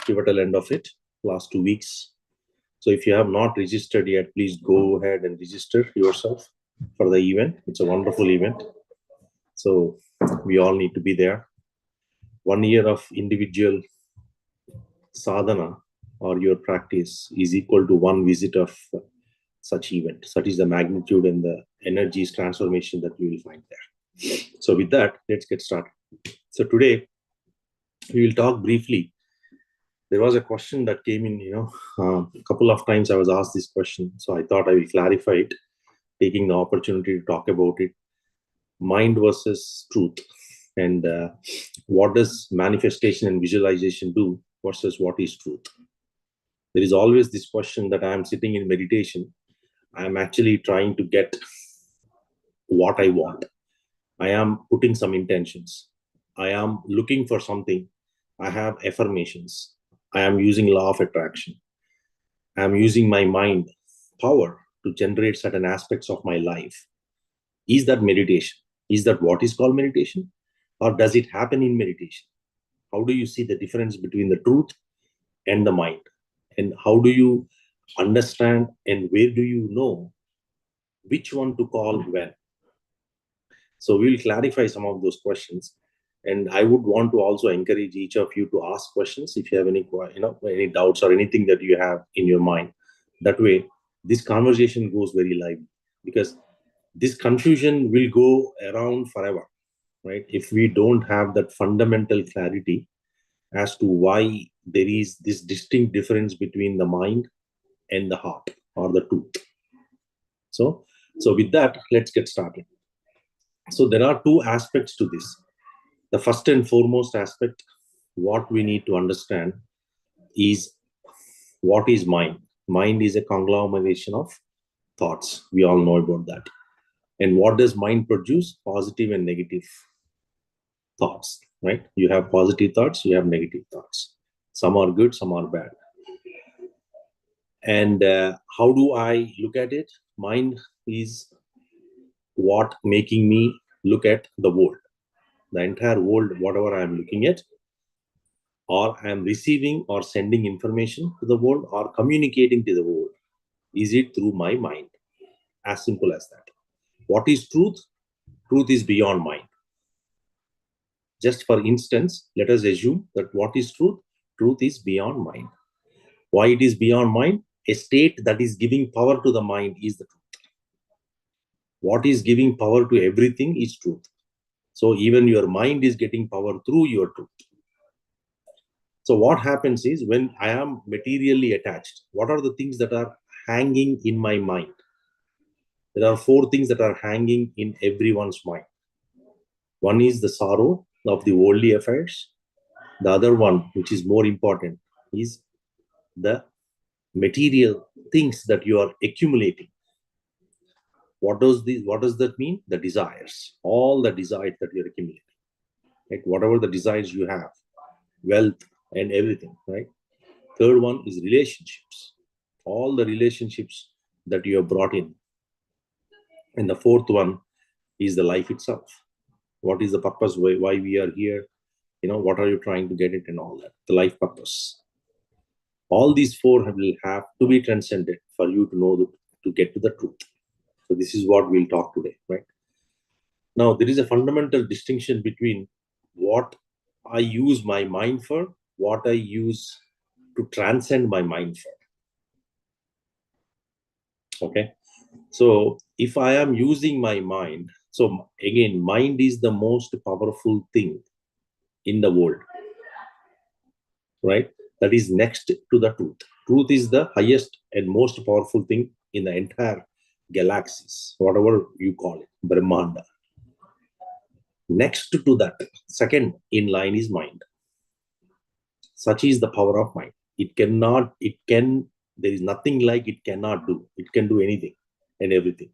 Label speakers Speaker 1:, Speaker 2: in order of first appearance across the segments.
Speaker 1: pivotal end of it, last 2 weeks. So if you have not registered yet, please go ahead and register yourself for the event. It's a wonderful event. So we all need to be there. 1 year of individual sadhana or your practice is equal to one visit of such event. Such is the magnitude and the energies transformation that you will find there. So with that, let's get started. So today we will talk briefly. There was a question that came in, a couple of times I was asked this question. So I thought I will clarify it, taking the opportunity to talk about it. Mind versus truth. And what does manifestation and visualization do versus what is truth? There is always this question that I am sitting in meditation. I am actually trying to get what I want. I am putting some intentions. I am looking for something. I have affirmations. I am using law of attraction. I am using my mind power to generate certain aspects of my life. Is that meditation? Is that what is called meditation? Or does it happen in meditation? How do you see the difference between the truth and the mind? And how do you understand and where do you know which one to call when? So we'll clarify some of those questions. And I would want to also encourage each of you to ask questions if you have any doubts or anything that you have in your mind. That way, this conversation goes very lively, because this confusion will go around forever, right? If we don't have that fundamental clarity as to why there is this distinct difference between the mind and the heart or the truth. So with that, let's get started. So there are two aspects to this. The first and foremost aspect, what we need to understand is what is mind. Mind is a conglomeration of thoughts. We all know about that. And what does mind produce? Positive and negative thoughts, right? You have positive thoughts, you have negative thoughts. Some are good, some are bad. And how do I look at it? Mind is what making me look at the world. The entire world, whatever I am looking at, or I am receiving or sending information to the world or communicating to the world, is it through my mind? As simple as that. What is truth? Truth is beyond mind. Just for instance, let us assume that what is truth? Truth is beyond mind. Why it is beyond mind? A state that is giving power to the mind is the truth. What is giving power to everything is truth. So even your mind is getting power through your truth. So what happens is, when I am materially attached, what are the things that are hanging in my mind? There are 4 things that are hanging in everyone's mind. One is the sorrow of the worldly affairs. The other one, which is more important, is the material things that you are accumulating. What does that mean? The desires, all the desires that you're accumulating, right? Whatever the desires you have, wealth and everything, right? Third one is relationships, all the relationships that you have brought in. And the fourth one is the life itself. What is the purpose? Why we are here? What are you trying to get it and all that? The life purpose. All these 4 will have to be transcended for you to know to get to the truth. So this is what we'll talk today, right? Now, there is a fundamental distinction between what I use my mind for, what I use to transcend my mind for. Okay. So if I am using my mind, so again, mind is the most powerful thing in the world, right? That is next to the truth. Truth is the highest and most powerful thing in the entire galaxies, whatever you call it, Brahmanda. Next to that, second in line is mind. Such is the power of mind. There is nothing like it cannot do. It can do anything and everything.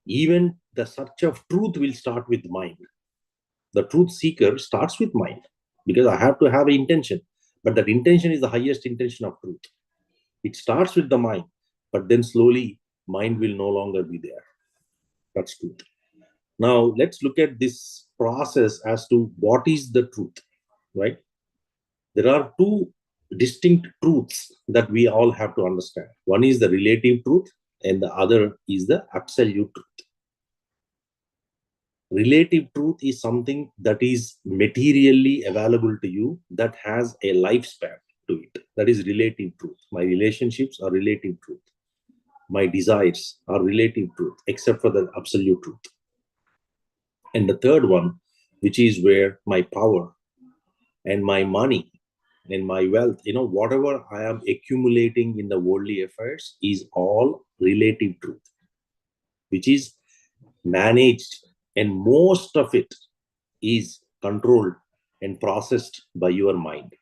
Speaker 1: Even the search of truth will start with mind. The truth seeker starts with mind, because I have to have an intention. But that intention is the highest intention of truth. It starts with the mind, but then slowly mind will no longer be there. That's truth. Now let's look at this process as to what is the truth, right? There are 2 distinct truths that we all have to understand. One is the relative truth, and the other is the absolute truth. Relative truth is something that is materially available to you, that has a lifespan to it. That is relative truth. My relationships are relative truth. My desires are relative truth, except for the absolute truth. And the third one, which is where my power and my money and my wealth, whatever I am accumulating in the worldly affairs, is all relative truth, which is managed, and most of it is controlled and processed by your mind.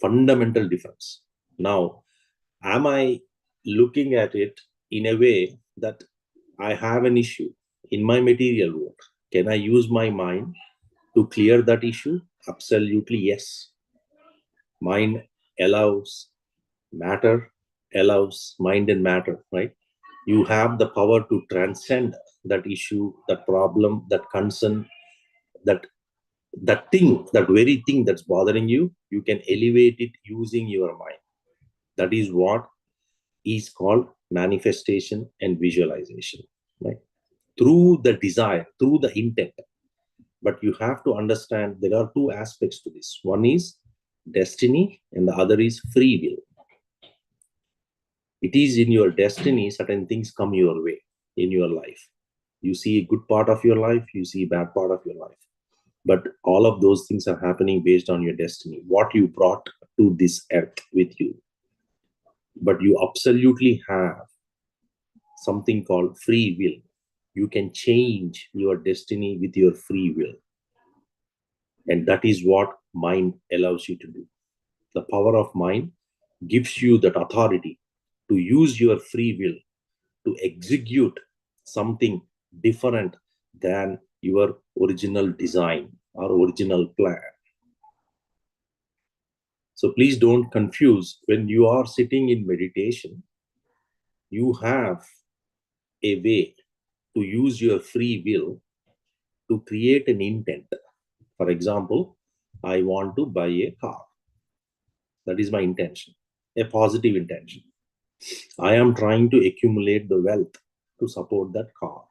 Speaker 1: Fundamental difference. Now, am I looking at it in a way that I have an issue in my material world? Can I use my mind to clear that issue? Absolutely yes. Mind allows, matter allows, mind and matter, right? You have the power to transcend that issue, that problem, that concern, that thing, that very thing that's bothering you. You can elevate it using your mind. That is what is called manifestation and visualization, right? Through the desire, through the intent. But you have to understand there are two aspects to this. One is destiny, and the other is free will. It is in your destiny, certain things come your way in your life. You see a good part of your life, you see a bad part of your life. But all of those things are happening based on your destiny, what you brought to this earth with you. But you absolutely have something called free will. You can change your destiny with your free will. And that is what mind allows you to do. The power of mind gives you that authority to use your free will to execute something different than your original design or original plan. So please don't confuse. When you are sitting in meditation, you have a way to use your free will to create an intent. For example, I want to buy a car. That is my intention, a positive intention. I am trying to accumulate the wealth to support that car.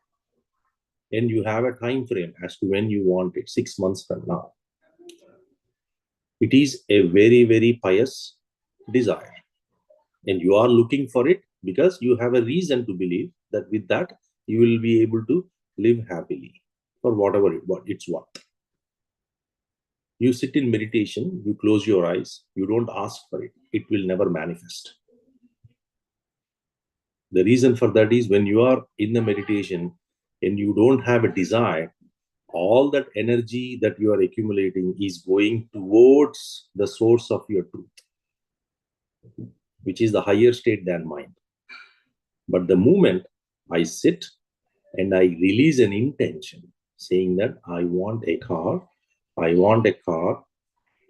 Speaker 1: And you have a time frame as to when you want it, 6 months from now. It is a very, very pious desire. And you are looking for it because you have a reason to believe that with that, you will be able to live happily for whatever it's worth. You sit in meditation, you close your eyes, you don't ask for it, it will never manifest. The reason for that is when you are in the meditation and you don't have a desire, all that energy that you are accumulating is going towards the source of your truth, which is the higher state than mind. But the moment I sit and I release an intention saying that I want a car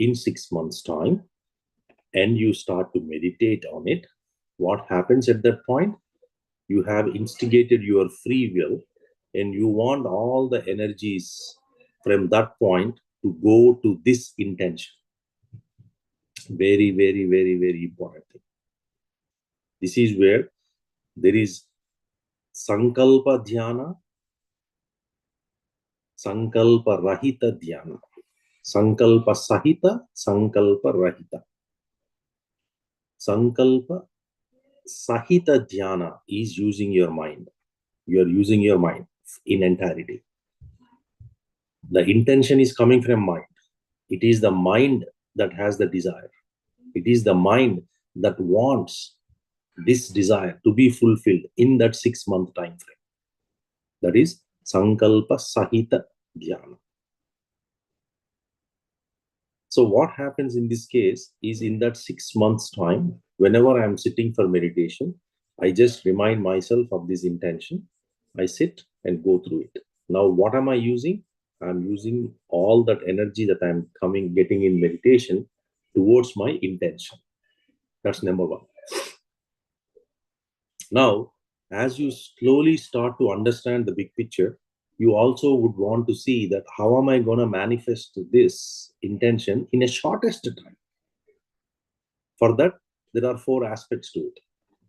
Speaker 1: in 6 months' time, and you start to meditate on it, what happens at that point? You have instigated your free will, and you want all the energies from that point to go to this intention. Very, very, very, very important thing. This is where there is sankalpa dhyana, sankalpa rahita dhyana, sankalpa sahita, sankalpa rahita. Sankalpa sahita dhyana is using your mind. You are using your mind in entirety. The intention is coming from mind. It is the mind that has the desire. It is the mind that wants this desire to be fulfilled in that 6 month time frame. That is sankalpa sahita dhyana. So what happens in this case is, in that 6 months time, whenever I am sitting for meditation, I just remind myself of this intention. I sit and go through it. Now, what am I using? I'm using all that energy that I'm getting in meditation towards my intention. That's number one. Now, as you slowly start to understand the big picture, you also would want to see that how am I going to manifest this intention in a shortest time. For that, there are 4 aspects to it.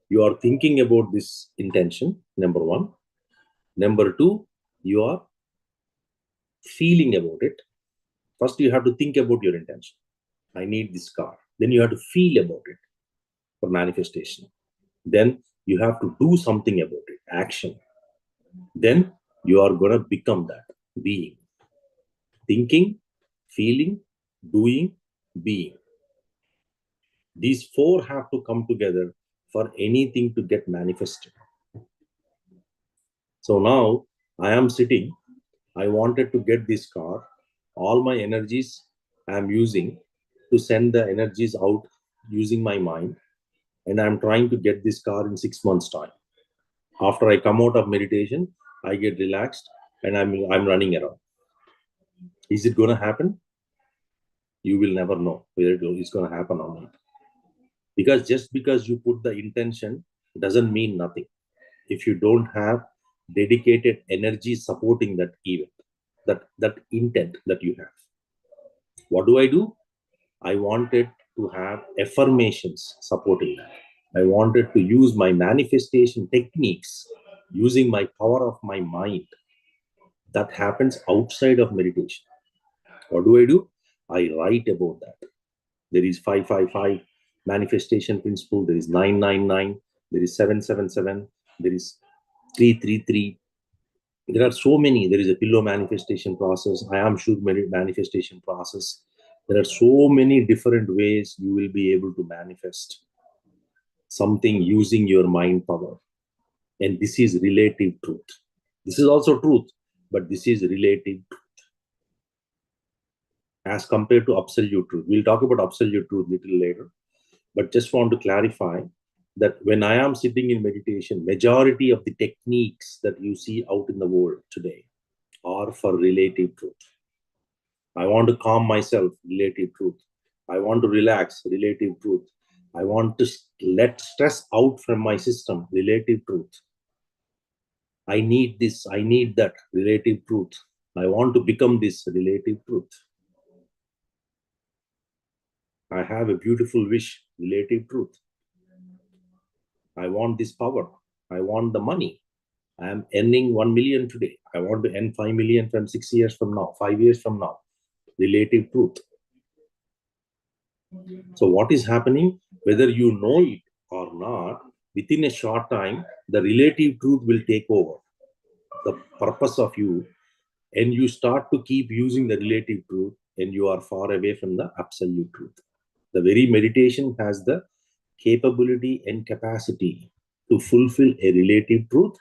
Speaker 1: You are thinking about this intention, number 1. Number 2, you are feeling about it. First, you have to think about your intention. I need this car. Then you have to feel about it for manifestation. Then you have to do something about it, action. Then you are going to become that being. Thinking, feeling, doing, being. These 4 have to come together for anything to get manifested. So now I am sitting. I wanted to get this car. All my energies I am using to send the energies out using my mind. And I'm trying to get this car in 6 months' time. After I come out of meditation, I get relaxed and I'm running around. Is it going to happen? You will never know whether it's going to happen or not. Because just because you put the intention doesn't mean nothing. If you don't have dedicated energy supporting that event, that intent that you have. What do? I wanted to have affirmations supporting that. I wanted to use my manifestation techniques using my power of my mind. That happens outside of meditation. What do? I write about that. There is 555 manifestation principle. There is 999. There is 777. There is 333. There are so many. There is a pillow manifestation process. I am sure manifestation process. There are so many different ways you will be able to manifest something using your mind power. And this is relative truth. This is also truth, but this is relative truth as compared to absolute truth. We'll talk about absolute truth a little later, but just want to clarify that when I am sitting in meditation, majority of the techniques that you see out in the world today are for relative truth. I want to calm myself, relative truth. I want to relax, relative truth. I want to let stress out from my system, relative truth. I need this, I need that, relative truth. I want to become this, relative truth. I have a beautiful wish, relative truth. I want this power. I want the money. I am earning 1 million today. I want to earn 5 million from 6 years from now, 5 years from now. Relative truth. So what is happening, whether you know it or not, within a short time, the relative truth will take over the purpose of you, and you start to keep using the relative truth, and you are far away from the absolute truth. The very meditation has the capability and capacity to fulfill a relative truth,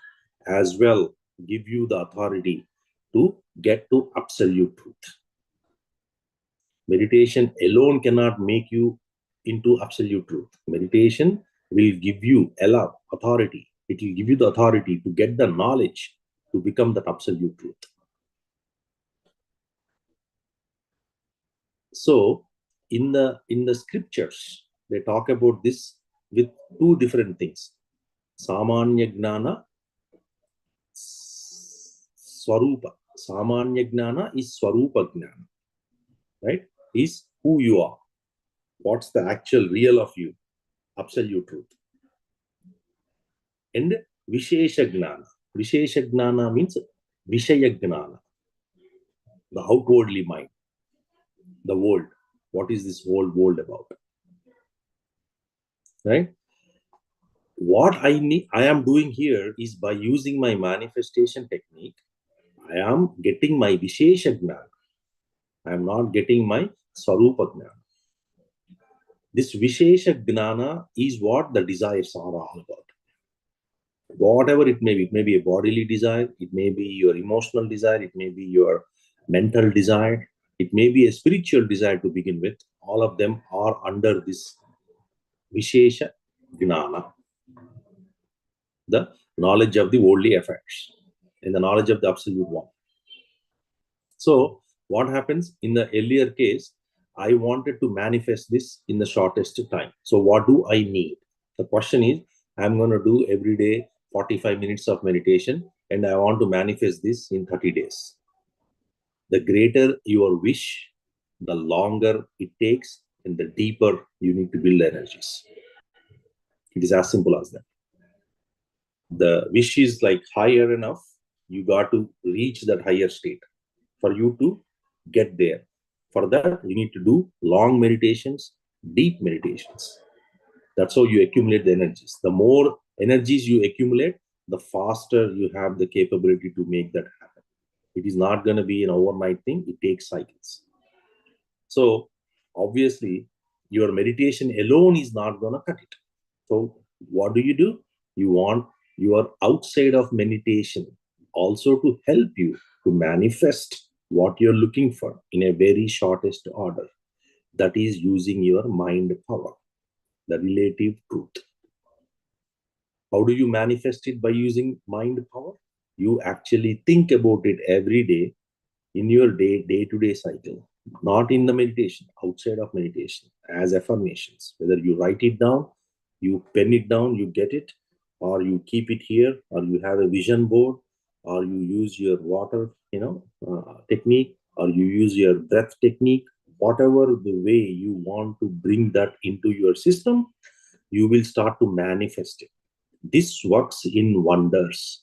Speaker 1: as well give you the authority to get to absolute truth. Meditation alone cannot make you into absolute truth. Meditation will give you authority. It will give you the authority to get the knowledge to become that absolute truth. So in the scriptures, they talk about this with 2 different things. Samanya Gnana, Swarupa. Samanya Gnana is Swarupa Gnana, right? Is who you are. What's the actual real of you? Absolute truth. And Vishesha Gnana. Vishesha Gnana means Vishaya Gnana, the outwardly mind, the world. What is this whole world about? Right? What I am doing here is by using my manifestation technique, I am getting my Vishesha Gnana. I am not getting my Swarupa Gnana. This Vishesha Gnana is what the desires are all about. Whatever it may be a bodily desire, it may be your emotional desire, it may be your mental desire, it may be a spiritual desire to begin with. All of them are under this Vishesha Gnana, the knowledge of the worldly affairs and the knowledge of the absolute one. So what happens in the earlier case, I wanted to manifest this in the shortest time. So what do I need? The question is, I'm going to do every day 45 minutes of meditation. and I want to manifest this in 30 days. The greater your wish, the longer it takes, and the deeper you need to build energies. It is as simple as that. The wish is like higher enough, you got to reach that higher state for you to get there. For that, you need to do long meditations, deep meditations. That's how you accumulate the energies. The more energies you accumulate, the faster you have the capability to make that happen. It is not going to be an overnight thing, it takes cycles. So, obviously, your meditation alone is not going to cut it. So, what do? You want your outside of meditation also to help you to manifest what you're looking for in a very shortest order. That is using your mind power, the relative truth. How do you manifest it? By using mind power. You actually think about it every day in your day-to-day cycle, not in the meditation, outside of meditation, as affirmations. Whether you write it down, you pen it down, you get it, or you keep it here, or you have a vision board, or you use your water, technique, or you use your breath technique. Whatever the way you want to bring that into your system, you will start to manifest it. This works in wonders.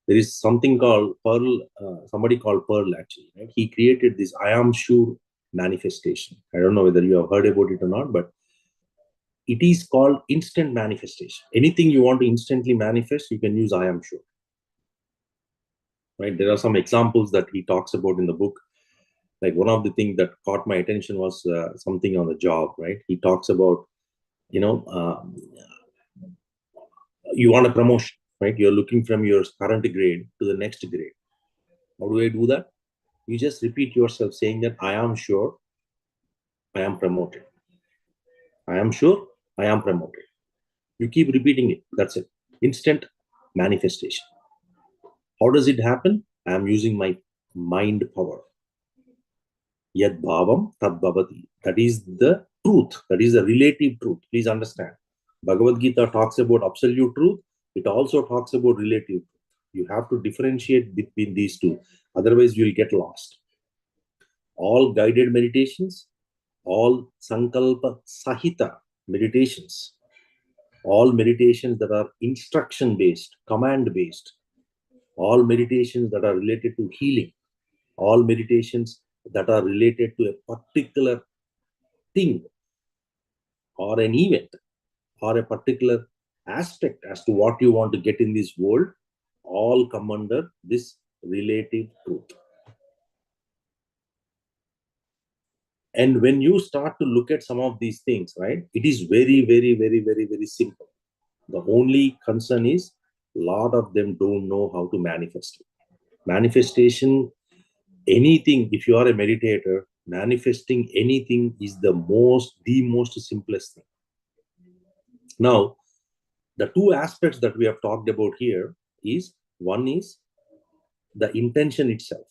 Speaker 1: There is something called Pearl, somebody called Pearl actually, right? He created this I am sure manifestation. I don't know whether you have heard about it or not, but it is called instant manifestation. Anything you want to instantly manifest, you can use I am sure. Right? There are some examples that he talks about in the book. Like one of the things that caught my attention was something on the job, right? He talks about, you know, you want a promotion, right? You're looking from your current grade to the next grade. How do I do that? You just repeat yourself saying that I am sure I am promoted. I am sure I am promoted. You keep repeating it. That's it. Instant manifestation. How does it happen? I am using my mind power. Yad bhavam tad bhavati. That is the truth. That is the relative truth. Please understand. Bhagavad Gita talks about absolute truth. It also talks about relative truth. You have to differentiate between these two. Otherwise, you will get lost. All guided meditations, all sankalpa sahita meditations, all meditations that are instruction based, command based, all meditations that are related to healing, all meditations that are related to a particular thing or an event or a particular aspect as to what you want to get in this world, all come under this relative truth. And when you start to look at some of these things, right, it is very, very, very, very, very simple. The only concern is a lot of them don't know how to manifest it. Manifestation, anything, if you are a meditator, manifesting anything is the most simplest thing. Now, the two aspects that we have talked about here is one is the intention itself.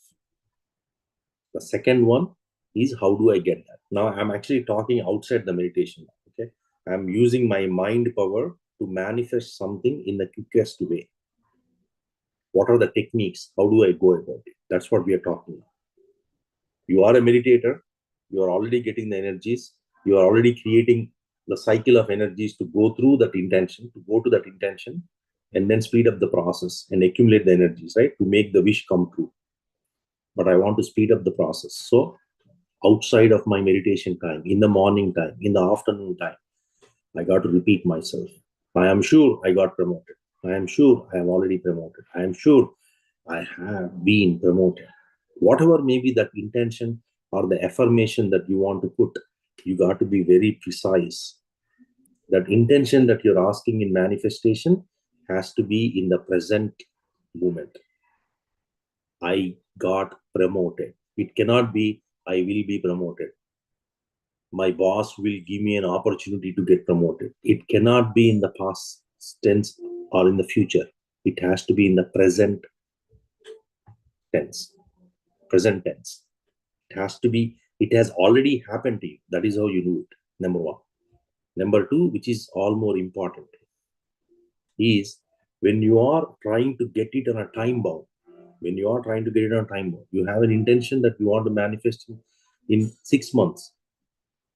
Speaker 1: The second one is how do I get that? Now, I'm actually talking outside the meditation. Okay, I'm using my mind power to manifest something in the quickest way. What are the techniques? How do I go about it? That's what we are talking about. You are a meditator. You are already getting the energies. You are already creating the cycle of energies to go through that intention, to go to that intention, and then speed up the process and accumulate the energies, right? To make the wish come true. But I want to speed up the process. So outside of my meditation time, in the morning time, in the afternoon time, I got to repeat myself. I am sure I got promoted. I am sure I am already promoted. I am sure I have been promoted. Whatever may be that intention or the affirmation that you want to put, you got to be very precise. That intention that you're asking in manifestation has to be in the present moment. I got promoted. It cannot be I will be promoted. My boss will give me an opportunity to get promoted. It cannot be in the past tense or in the future. It has to be in the present tense. Present tense. It has to be, it has already happened to you. That is how you do it. Number one. Number two, which is all more important, is when you are trying to get it on a time bound, you have an intention that you want to manifest in 6 months.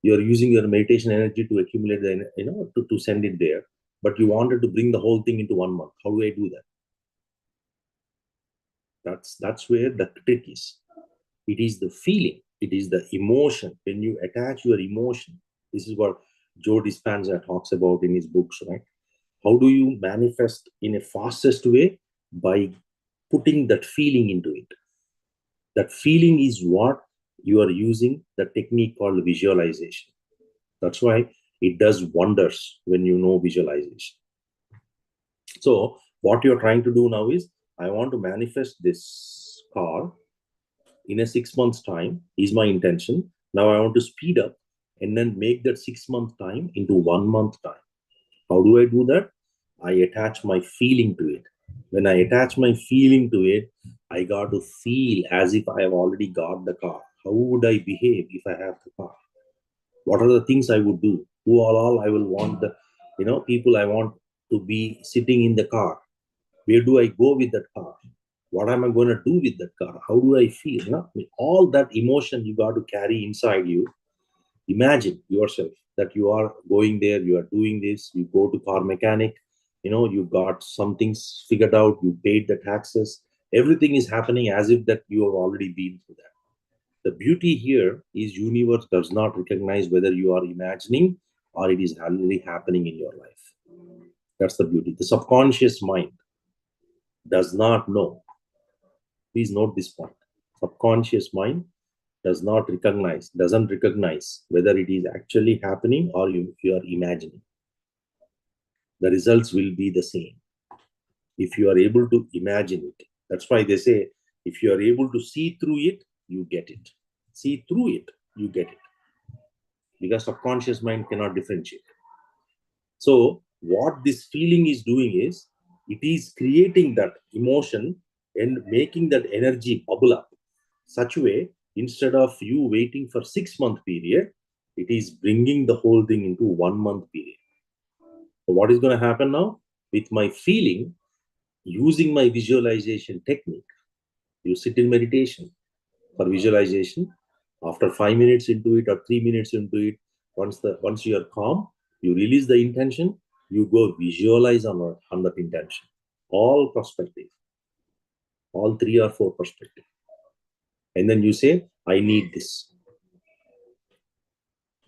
Speaker 1: You're using your meditation energy to accumulate the, to send it there, but you wanted to bring the whole thing into 1 month. How do I do that? That's where the trick is. It is the feeling, it is the emotion. When you attach your emotion, this is what Joe Dispenza talks about in his books, right? How do you manifest in a fastest way? By putting that feeling into it. That feeling is what you are using the technique called visualization. That's why it does wonders when you know visualization. So what you're trying to do now is, I want to manifest this car in a 6 months time is my intention. Now I want to speed up and then make that 6 month time into 1 month time. How do I do that? I attach my feeling to it. When I attach my feeling to it, I got to feel as if I have already got the car. How would I behave if I have the car? What are the things I would do? Who all I will want the, people I want to be sitting in the car. Where do I go with that car? What am I going to do with that car? How do I feel? All that emotion you got to carry inside you. Imagine yourself that you are going there, you are doing this, you go to car mechanic, you got some things figured out, you paid the taxes, everything is happening as if that you have already been through that. The beauty here is universe does not recognize whether you are imagining or it is already happening in your life. That's the beauty. The subconscious mind does not know. Please note this point. Subconscious mind doesn't recognize whether it is actually happening or you are imagining. The results will be the same if you are able to imagine it. That's why they say, if you are able to see through it, you get it. See through it, you get it. Because subconscious mind cannot differentiate. So what this feeling is doing is, it is creating that emotion and making that energy bubble up such a way, instead of you waiting for 6 month period, it is bringing the whole thing into 1 month period. So what is going to happen now? With my feeling, using my visualization technique, you sit in meditation for visualization. After 5 minutes into it or 3 minutes into it, once you are calm, you release the intention, you go visualize on that intention. All perspective, all 3 or 4 perspective. And then you say, I need this.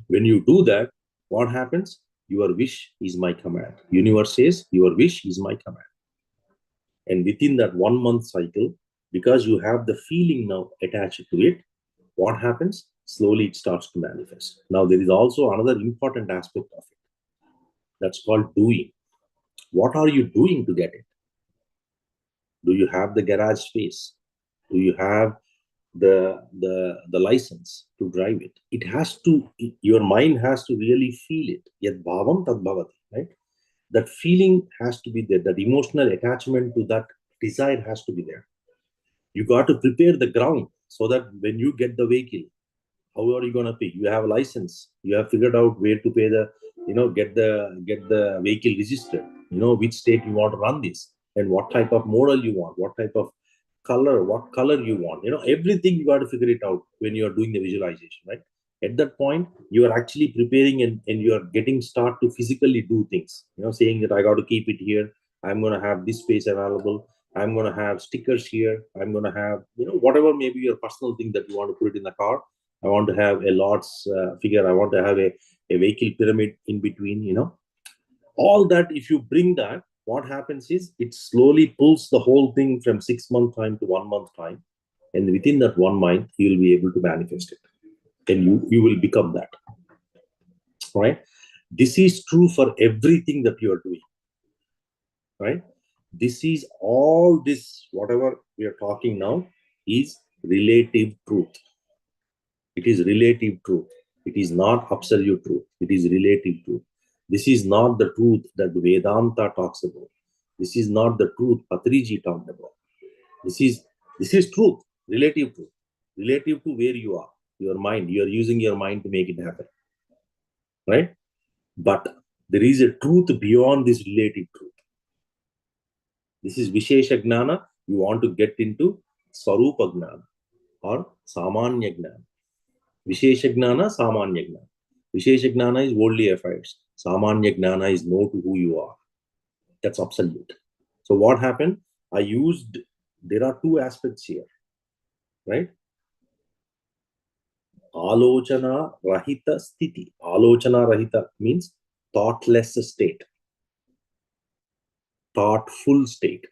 Speaker 1: When you do that, what happens? Your wish is my command. Universe says, your wish is my command. And within that 1 month cycle, because you have the feeling now attached to it, what happens? Slowly it starts to manifest. Now, there is also another important aspect of it. That's called doing. What are you doing to get it? Do you have the garage space? Do you have the license to drive it? It has to, your mind has to really feel it. Yad bhavam tad bhavati, right? That feeling has to be there. That emotional attachment to that desire has to be there. You got to prepare the ground so that when you get the vehicle, how are you going to pay? You have a license. You have figured out where to pay the, get the vehicle registered. Which state you want to run this, and what type of model you want, what type of color, what color you want. Everything you got to figure it out when you are doing the visualization, right? At that point, you are actually preparing and you are getting start to physically do things. Saying that I got to keep it here. I'm going to have this space available. I'm going to have stickers here. I'm going to have, whatever maybe your personal thing that you want to put it in the car. I want to have a lots figure. I want to have a vehicle pyramid in between, all that. If you bring that, what happens is it slowly pulls the whole thing from 6 month time to 1 month time. And within that 1 month, you will be able to manifest it. And you will become that, right? This is true for everything that you are doing, right? This is all this, whatever we are talking now is relative truth. It is relative truth. It is not absolute truth. It is relative truth. This is not the truth that Vedanta talks about. This is not the truth Patriji talked about. This is truth, relative truth, relative to where you are, your mind. You are using your mind to make it happen, right? But there is a truth beyond this relative truth. This is Vishesha Gnana. You want to get into Swarupa Gnana or Samanya Gnana. Vishesha Gnana, Samanya Gnana. Vishesha Gnana is worldly affairs. Samanya Gnana is know to who you are. That's absolute. So what happened? There are two aspects here, right? Alochana Rahita Sthiti. Alochana Rahita means thoughtless state, thoughtful state.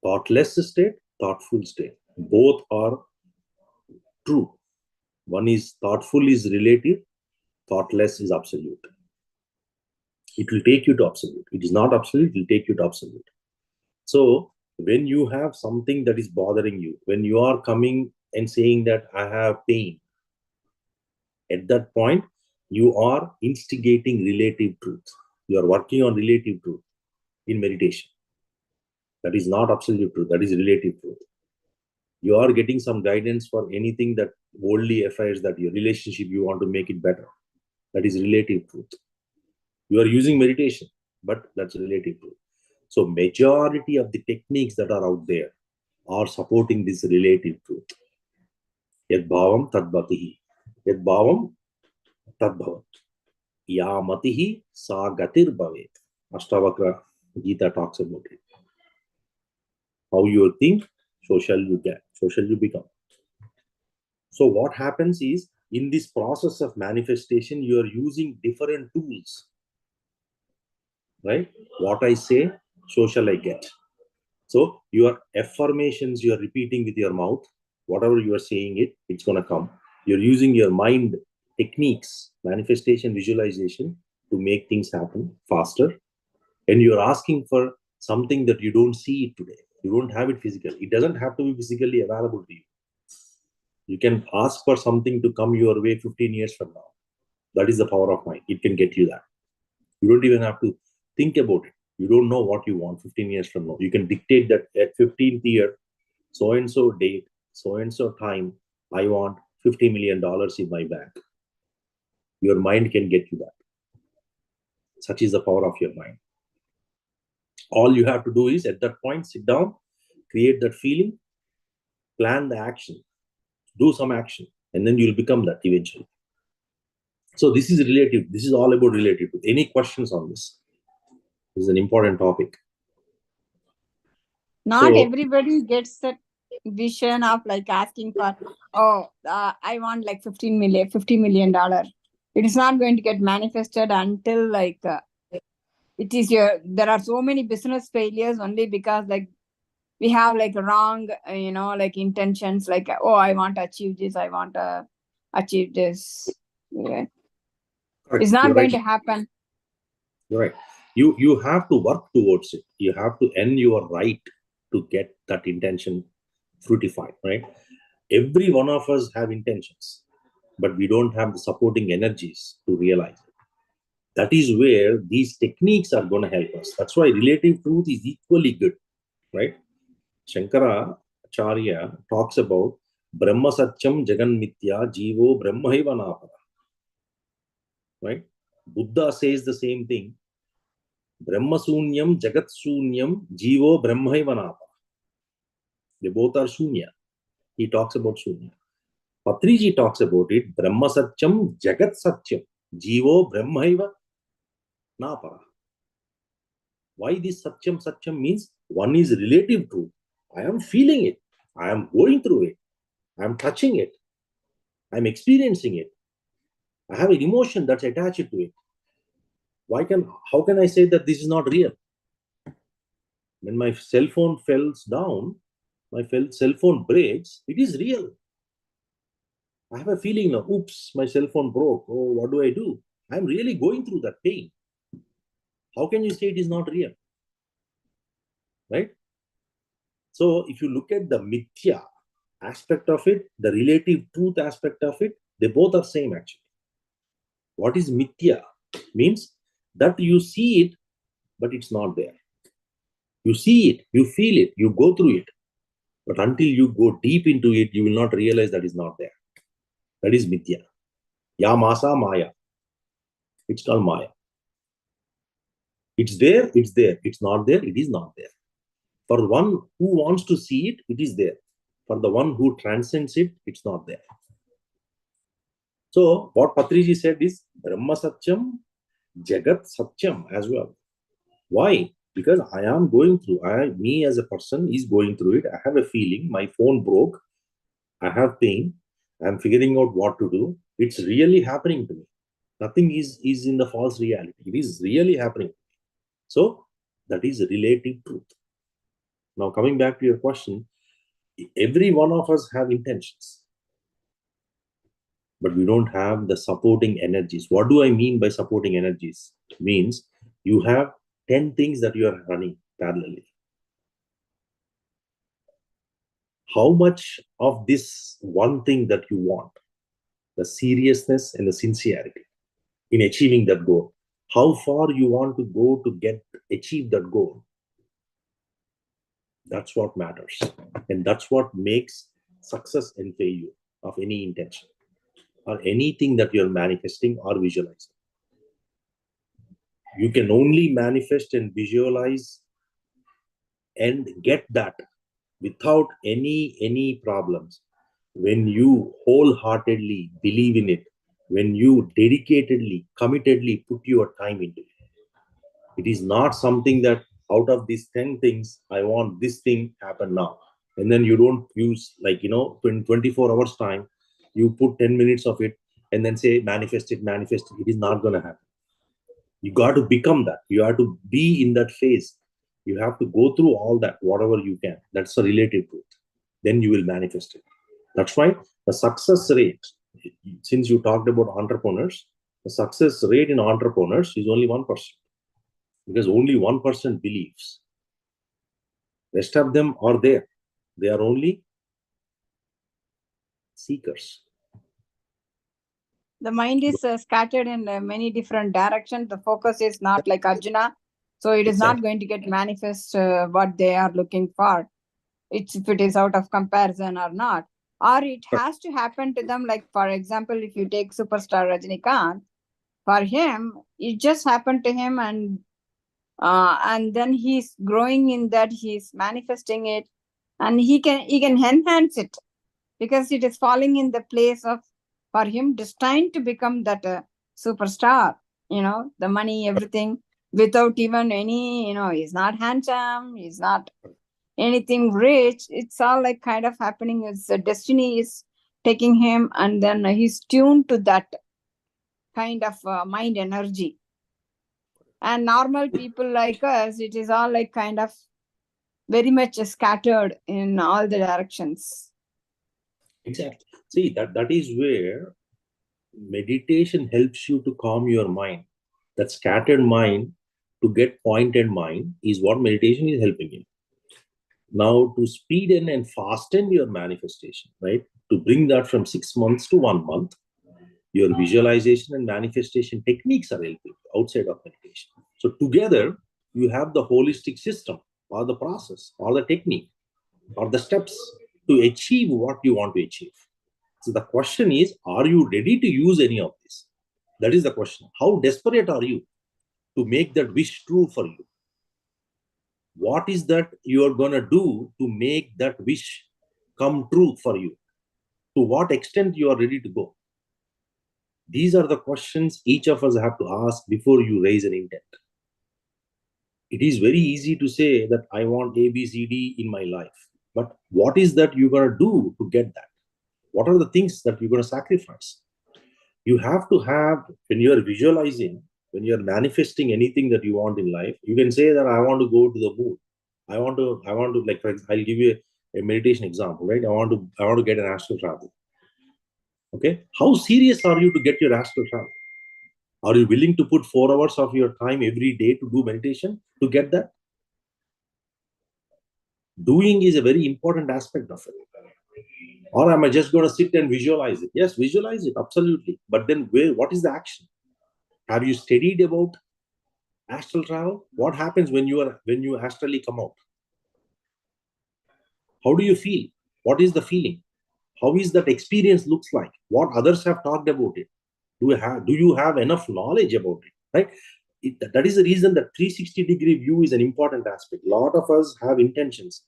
Speaker 1: Thoughtless state, thoughtful state. Both are true. One is thoughtful is relative, thoughtless is absolute. It will take you to absolute. It is not absolute, it will take you to absolute. So when you have something that is bothering you, when you are coming and saying that I have pain, at that point, you are instigating relative truth. You are working on relative truth in meditation. That is not absolute truth, that is relative truth. You are getting some guidance for anything that worldly affairs, that your relationship, you want to make it better. That is relative truth. You are using meditation, but that's relative truth. So majority of the techniques that are out there are supporting this relative truth. Yad bhavam tad bhatihi. Yad bhavam tad bhavat. Ya matihi sa gatir bhavet. Ashtavakra Gita talks about it. How you think, so shall you get, so shall you become. So what happens is, in this process of manifestation, you are using different tools, right? What I say, so shall I get. So your affirmations, you are repeating with your mouth. Whatever you are saying it, it's going to come. You're using your mind techniques, manifestation, visualization, to make things happen faster. And you're asking for something that you don't see it today. You don't have it physically. It doesn't have to be physically available to you. You can ask for something to come your way 15 years from now. That is the power of mind. It can get you that. You don't even have to think about it. You don't know what you want 15 years from now. You can dictate that at 15th year, so and so date, so and so time, I want $50 million in my bank. Your mind can get you that. Such is the power of your mind. All you have to do is, at that point, sit down, create that feeling, plan the action, do some action, and then you'll become that eventually. So this is relative. This is all about relative. Any questions on this? This is an important topic.
Speaker 2: Not everybody gets that vision of like asking for, I want like $50 million. It is not going to get manifested until like it is there are so many business failures only because like we have like wrong, like intentions, like, oh, I want to achieve this, I want to achieve this. Yeah. It's not going to happen.
Speaker 1: You're right. You have to work towards it. You have to earn your right to get that intention fruitified, right? Every one of us have intentions, but we don't have the supporting energies to realize it. That is where these techniques are going to help us. That's why relative truth is equally good, right? Shankara Acharya talks about Brahma Satyam Jagan Mithya Jivo Brahmaiva Napara. Right? Buddha says the same thing. Brahma Sunyam Jagat Sunyam Jivo Brahmaiva Napara. They both are Sunya. He talks about Sunya. Patriji talks about it. Brahma Satyam Jagat Satyam Jivo Brahmaiva Napara. Why this Satyam? Satyam means one is relative truth. I am feeling it. I am going through it. I am touching it. I am experiencing it. I have an emotion that's attached to it. How can I say that this is not real? When my cell phone falls down, my cell phone breaks, it is real. I have a feeling now, oops, my cell phone broke. Oh, what do I do? I'm really going through that pain. How can you say it is not real? Right? So if you look at the mithya aspect of it, the relative truth aspect of it, they both are same actually. What is mithya? Means that you see it, but it's not there. You see it, you feel it, you go through it. But until you go deep into it, you will not realize that is not there. That is mithya. Yamasa Maya. It's called Maya. It's there, it's there. It's not there, it is not there. For one who wants to see it, it is there. For the one who transcends it, it's not there. So what Patriji said is Brahma Satyam, Jagat Satyam as well. Why? Because I am going through, me as a person is going through it. I have a feeling, my phone broke, I have pain, I'm figuring out what to do. It's really happening to me. Nothing is in the false reality. It is really happening. So that is relative truth. Now coming back to your question, every one of us have intentions, but we don't have the supporting energies. What do I mean by supporting energies? It means you have 10 things that you are running parallelly. How much of this one thing that you want, the seriousness and the sincerity in achieving that goal, how far you want to go to achieve that goal, that's what matters. And that's what makes success and failure of any intention or anything that you're manifesting or visualizing. You can only manifest and visualize and get that without any problems when you wholeheartedly believe in it, when you dedicatedly, committedly put your time into it. It is not something that out of these 10 things, I want this thing happen now. And then you don't use 24 hours time, you put 10 minutes of it and then say, manifest it, manifest it. It is not going to happen. You got to become that. You have to be in that phase. You have to go through all that, whatever you can. That's a relative truth. Then you will manifest it. That's why the success rate, since you talked about entrepreneurs, the success rate in entrepreneurs is only 1%. Because only 1% believes. Rest of them are there. They are only seekers.
Speaker 2: The mind is scattered in many different directions. The focus is not like Arjuna. So it is not going to get manifest what they are looking for. It's if it is out of comparison or not. Or it has to happen to them. Like, for example, if you take superstar Rajinikanth, for him, it just happened to him and then he's growing in that, he's manifesting it, and he can enhance it because it is falling in the place of for him destined to become that superstar, the money, everything, without even any, he's not handsome, he's not anything rich, it's all like kind of happening. His destiny is taking him, and then he's tuned to that kind of mind energy. And normal people like us, it is all like kind of very much scattered in all the directions.
Speaker 1: Exactly. See, that is where meditation helps you to calm your mind. That scattered mind to get pointed mind is what meditation is helping you. Now, to speed and fasten your manifestation, right? To bring that from 6 months to 1 month, your visualization and manifestation techniques are helping outside of meditation. So together, you have the holistic system or the process or the technique or the steps to achieve what you want to achieve. So the question is, are you ready to use any of this? That is the question. How desperate are you to make that wish true for you? What is that you are going to do to make that wish come true for you? To what extent you are ready to go? These are the questions each of us have to ask before you raise an intent. It is very easy to say that I want A, B, C, D in my life. But what is that you're going to do to get that? What are the things that you're going to sacrifice? You have to have, when you're visualizing, when you're manifesting anything that you want in life, you can say that I want to go to the moon. I want to like, for example, I'll give you a meditation example, right? I want to get an astral travel. Okay. How serious are you to get your astral travel? Are you willing to put 4 hours of your time every day to do meditation to get that? Doing is a very important aspect of it. Or am I just going to sit and visualize it? Yes, visualize it, absolutely. But then what is the action? Have you studied about astral travel? What happens when you astrally come out? How do you feel? What is the feeling? How is that experience looks like? What others have talked about it? Do you have enough knowledge about it? Right? that is the reason that 360-degree view is an important aspect. A lot of us have intentions,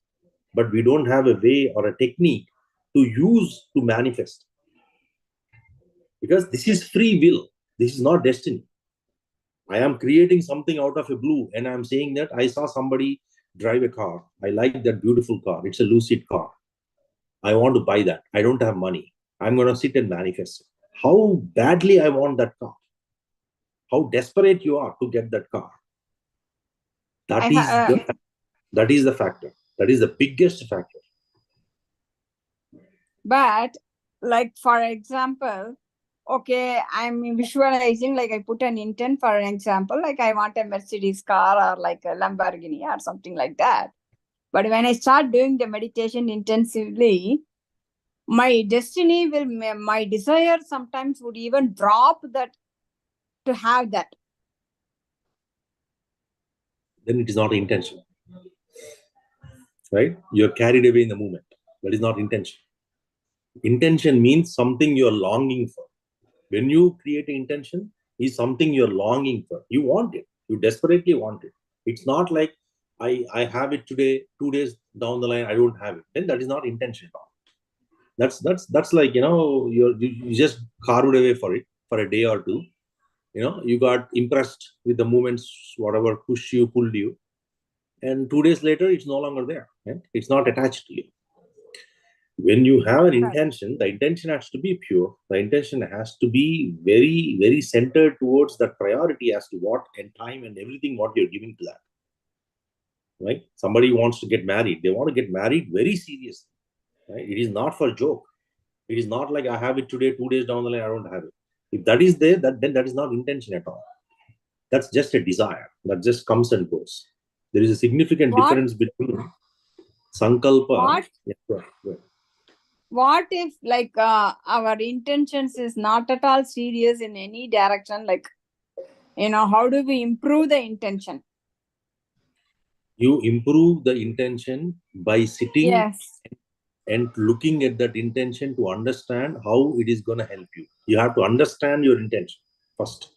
Speaker 1: but we don't have a way or a technique to use to manifest, because this is free will. This is not destiny. I am creating something out of a blue, and I'm saying that I saw somebody drive a car. I like that beautiful car. It's a lucid car. I want to buy that. I don't have money. I'm going to sit and manifest it. How badly I want that car. How desperate you are to get that car. That is the factor. That is the biggest factor.
Speaker 2: But like, for example, okay, I'm visualizing, like I put an intent, for an example, like I want a Mercedes car or like a Lamborghini or something like that. But when I start doing the meditation intensively, my destiny will, my desire sometimes would even drop that to have that.
Speaker 1: Then it is not intention. Right? You're carried away in the moment. That is not intention. Intention means something you're longing for. When you create an intention, is something you're longing for. You want it. You desperately want it. It's not like I have it today, 2 days down the line, I don't have it. Then that is not intention at all. That's like, you just carved away for it for a day or two. You got impressed with the movements, whatever push you, pulled you, and 2 days later, it's no longer there. Right? It's not attached to you. When you have an intention, the intention has to be pure. The intention has to be very, very centered towards that priority as to what and time and everything what you're giving to that. Right? Somebody wants to get married. They want to get married very seriously. Right? It is not for joke. It is not like I have it today, 2 days down the line, I don't have it. If that is there, then that is not intention at all. That's just a desire that just comes and goes. There is a significant difference between sankalpa.
Speaker 2: What if like our intentions is not at all serious in any direction? Like, how do we improve the intention?
Speaker 1: You improve the intention by sitting
Speaker 2: Yes.
Speaker 1: and looking at that intention to understand how it is going to help you. You have to understand your intention first.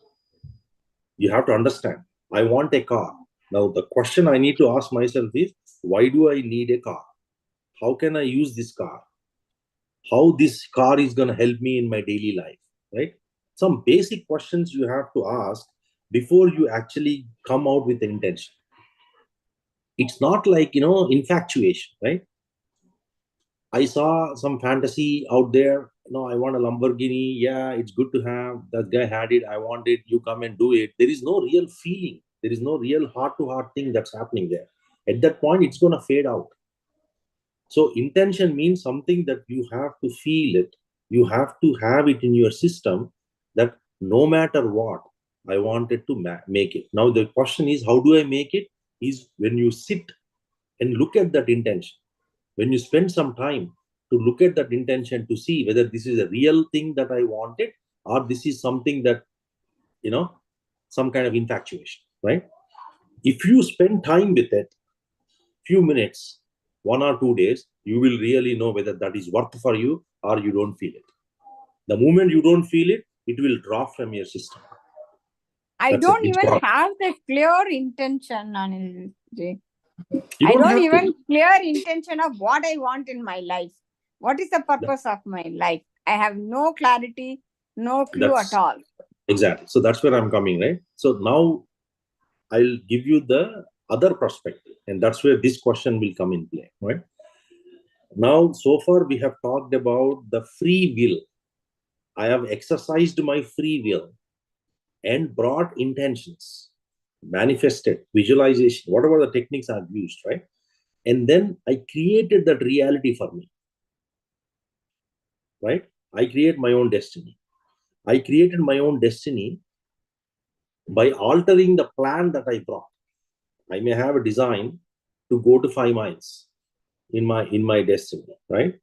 Speaker 1: You have to understand. I want a car. Now, the question I need to ask myself is, why do I need a car? How can I use this car? How this car is going to help me in my daily life, right? Some basic questions you have to ask before you actually come out with the intention. It's not like, infatuation, right? I saw some fantasy out there. I want a Lamborghini. Yeah, it's good to have. That guy had it. I want it. You come and do it. There is no real feeling. There is no real heart to heart thing that's happening there. At that point, it's going to fade out. So, intention means something that you have to feel it. You have to have it in your system that no matter what, I wanted to make it. Now, the question is, how do I make it? Is when you sit and look at that intention. When you spend some time to look at that intention to see whether this is a real thing that I wanted or this is something that, some kind of infatuation, right? If you spend time with it, few minutes, 1 or 2 days, you will really know whether that is worth for you or you don't feel it. The moment you don't feel it, it will drop from your system.
Speaker 2: I don't even have the clear intention, Anil. I don't even clear intention of what I want in my life. What is the purpose of my life? I have no clarity, no clue at all.
Speaker 1: Exactly. So that's where I'm coming, right? So now I'll give you the other perspective, and that's where this question will come in play, right? Now, so far we have talked about the free will. I have exercised my free will and brought intentions, manifested, visualization, whatever the techniques I've used, right? And then I created that reality for me, right? I create my own destiny. I created my own destiny by altering the plan that I brought. I may have a design to go to 5 miles in my destiny, right?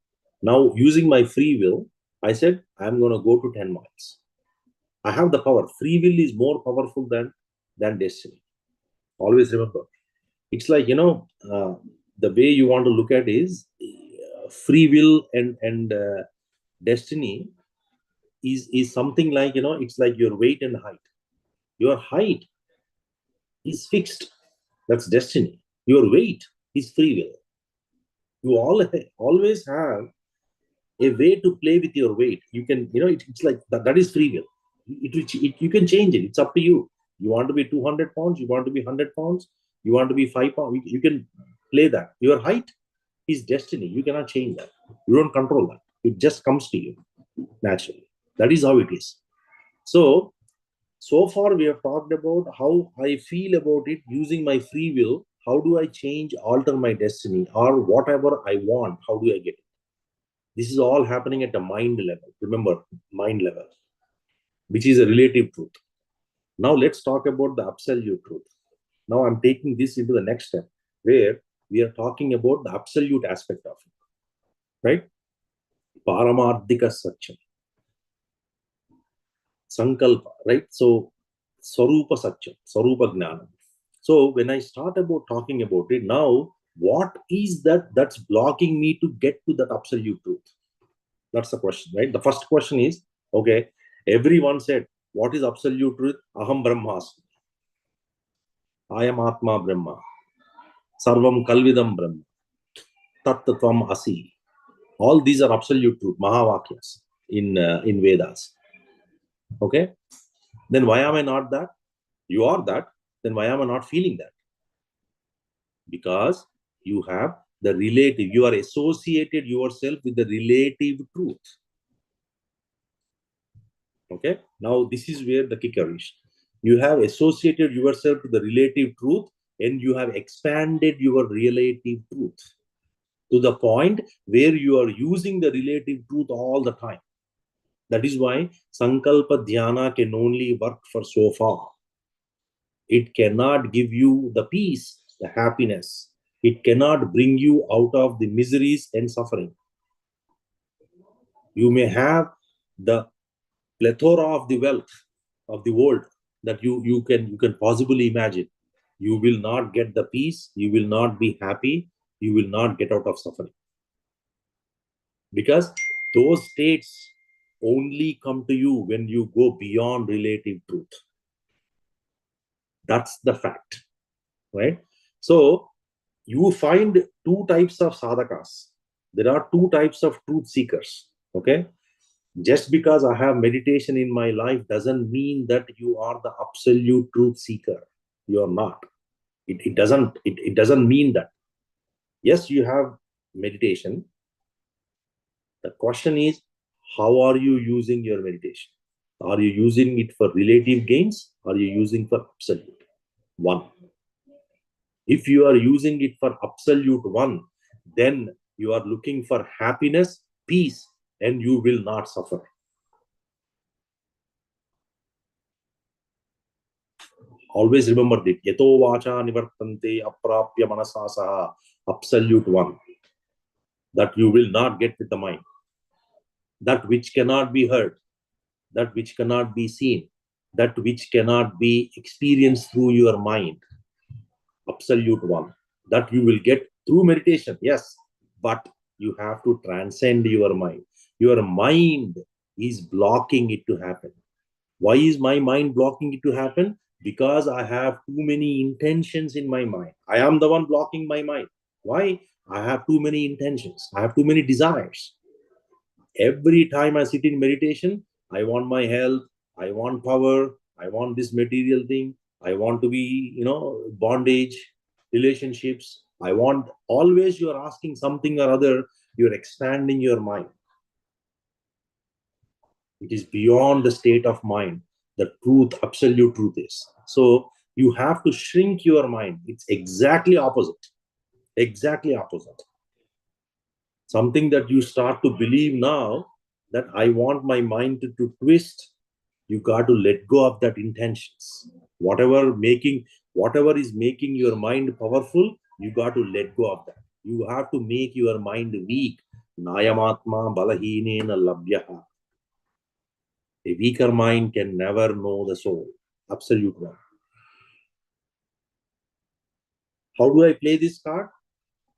Speaker 1: Now, using my free will, I said I'm going to go to 10 miles. I have the power. Free will is more powerful than destiny. Always remember. It's like, the way you want to look at is free will and destiny is something like, it's like your weight and height. Your height is fixed. That's destiny. Your weight is free will. You always have a way to play with your weight. You can, it's like that is free will. You can change it. It's up to you. You want to be 200 pounds, you want to be 100 pounds, you want to be 5 pounds, you can play that. Your height is destiny. You cannot change that. You don't control that. It just comes to you naturally. That is how it is. So far we have talked about how I feel about it using my free will. How do I change, alter my destiny, or whatever I want? How do I get it? This is all happening at the mind level. Remember, mind level, which is a relative truth. Now let's talk about the absolute truth. Now I'm taking this into the next step where we are talking about the absolute aspect of it, right? Paramarthika Satyam, Sankalpa, right? So Swarupa Satyam, Swarupa Gnanam. So when I start about talking about it now, what is that's blocking me to get to that absolute truth? That's the question, right? The first question is, okay, everyone said, what is absolute truth? Aham Brahmasmi. I am Atma Brahma. Sarvam Kalvidam Brahma. Tat Tvam Asi. All these are absolute truth, Mahavakyas in Vedas. Okay? Then why am I not that? You are that. Then why am I not feeling that? Because you have the relative, you are associated yourself with the relative truth. Okay? Now this is where the kicker is. You have associated yourself to the relative truth and you have expanded your relative truth to the point where you are using the relative truth all the time. That is why Sankalpa Dhyana can only work for so far. It cannot give you the peace, the happiness. It cannot bring you out of the miseries and suffering. You may have the plethora of the wealth of the world that you can possibly imagine. You will not get the peace. You will not be happy. You will not get out of suffering. Because those states only come to you when you go beyond relative truth. That's the fact, right? So you find two types of sadhakas. There are two types of truth seekers. Okay, just because I have meditation in my life doesn't mean that you are the absolute truth seeker. You are not. It doesn't mean that. Yes, you have meditation. The question is, how are you using your meditation? Are you using it for relative gains? Or are you using for absolute one? If you are using it for absolute one, then you are looking for happiness, peace, and you will not suffer. Always remember that. Yato vacha nivartante aprapya manasasaha, absolute one. That you will not get with the mind. That which cannot be heard, that which cannot be seen, that which cannot be experienced through your mind. Absolute one. That you will get through meditation, yes, but you have to transcend your mind. Your mind is blocking it to happen. Why is my mind blocking it to happen? Because I have too many intentions in my mind. I am the one blocking my mind. Why? I have too many intentions. I have too many desires. Every time I sit in meditation, I want my health, I want power, I want this material thing, I want to be, bondage, relationships. I want, always you are asking something or other, you're expanding your mind. It is beyond the state of mind. The truth, absolute truth is. So you have to shrink your mind. It's exactly opposite. Exactly opposite. Something that you start to believe now that I want my mind to twist, you got to let go of that intentions. Whatever is making your mind powerful, you got to let go of that. You have to make your mind weak. Nayamatma balahinena labhyaha. A weaker mind can never know the soul. Absolute one. How do I play this card?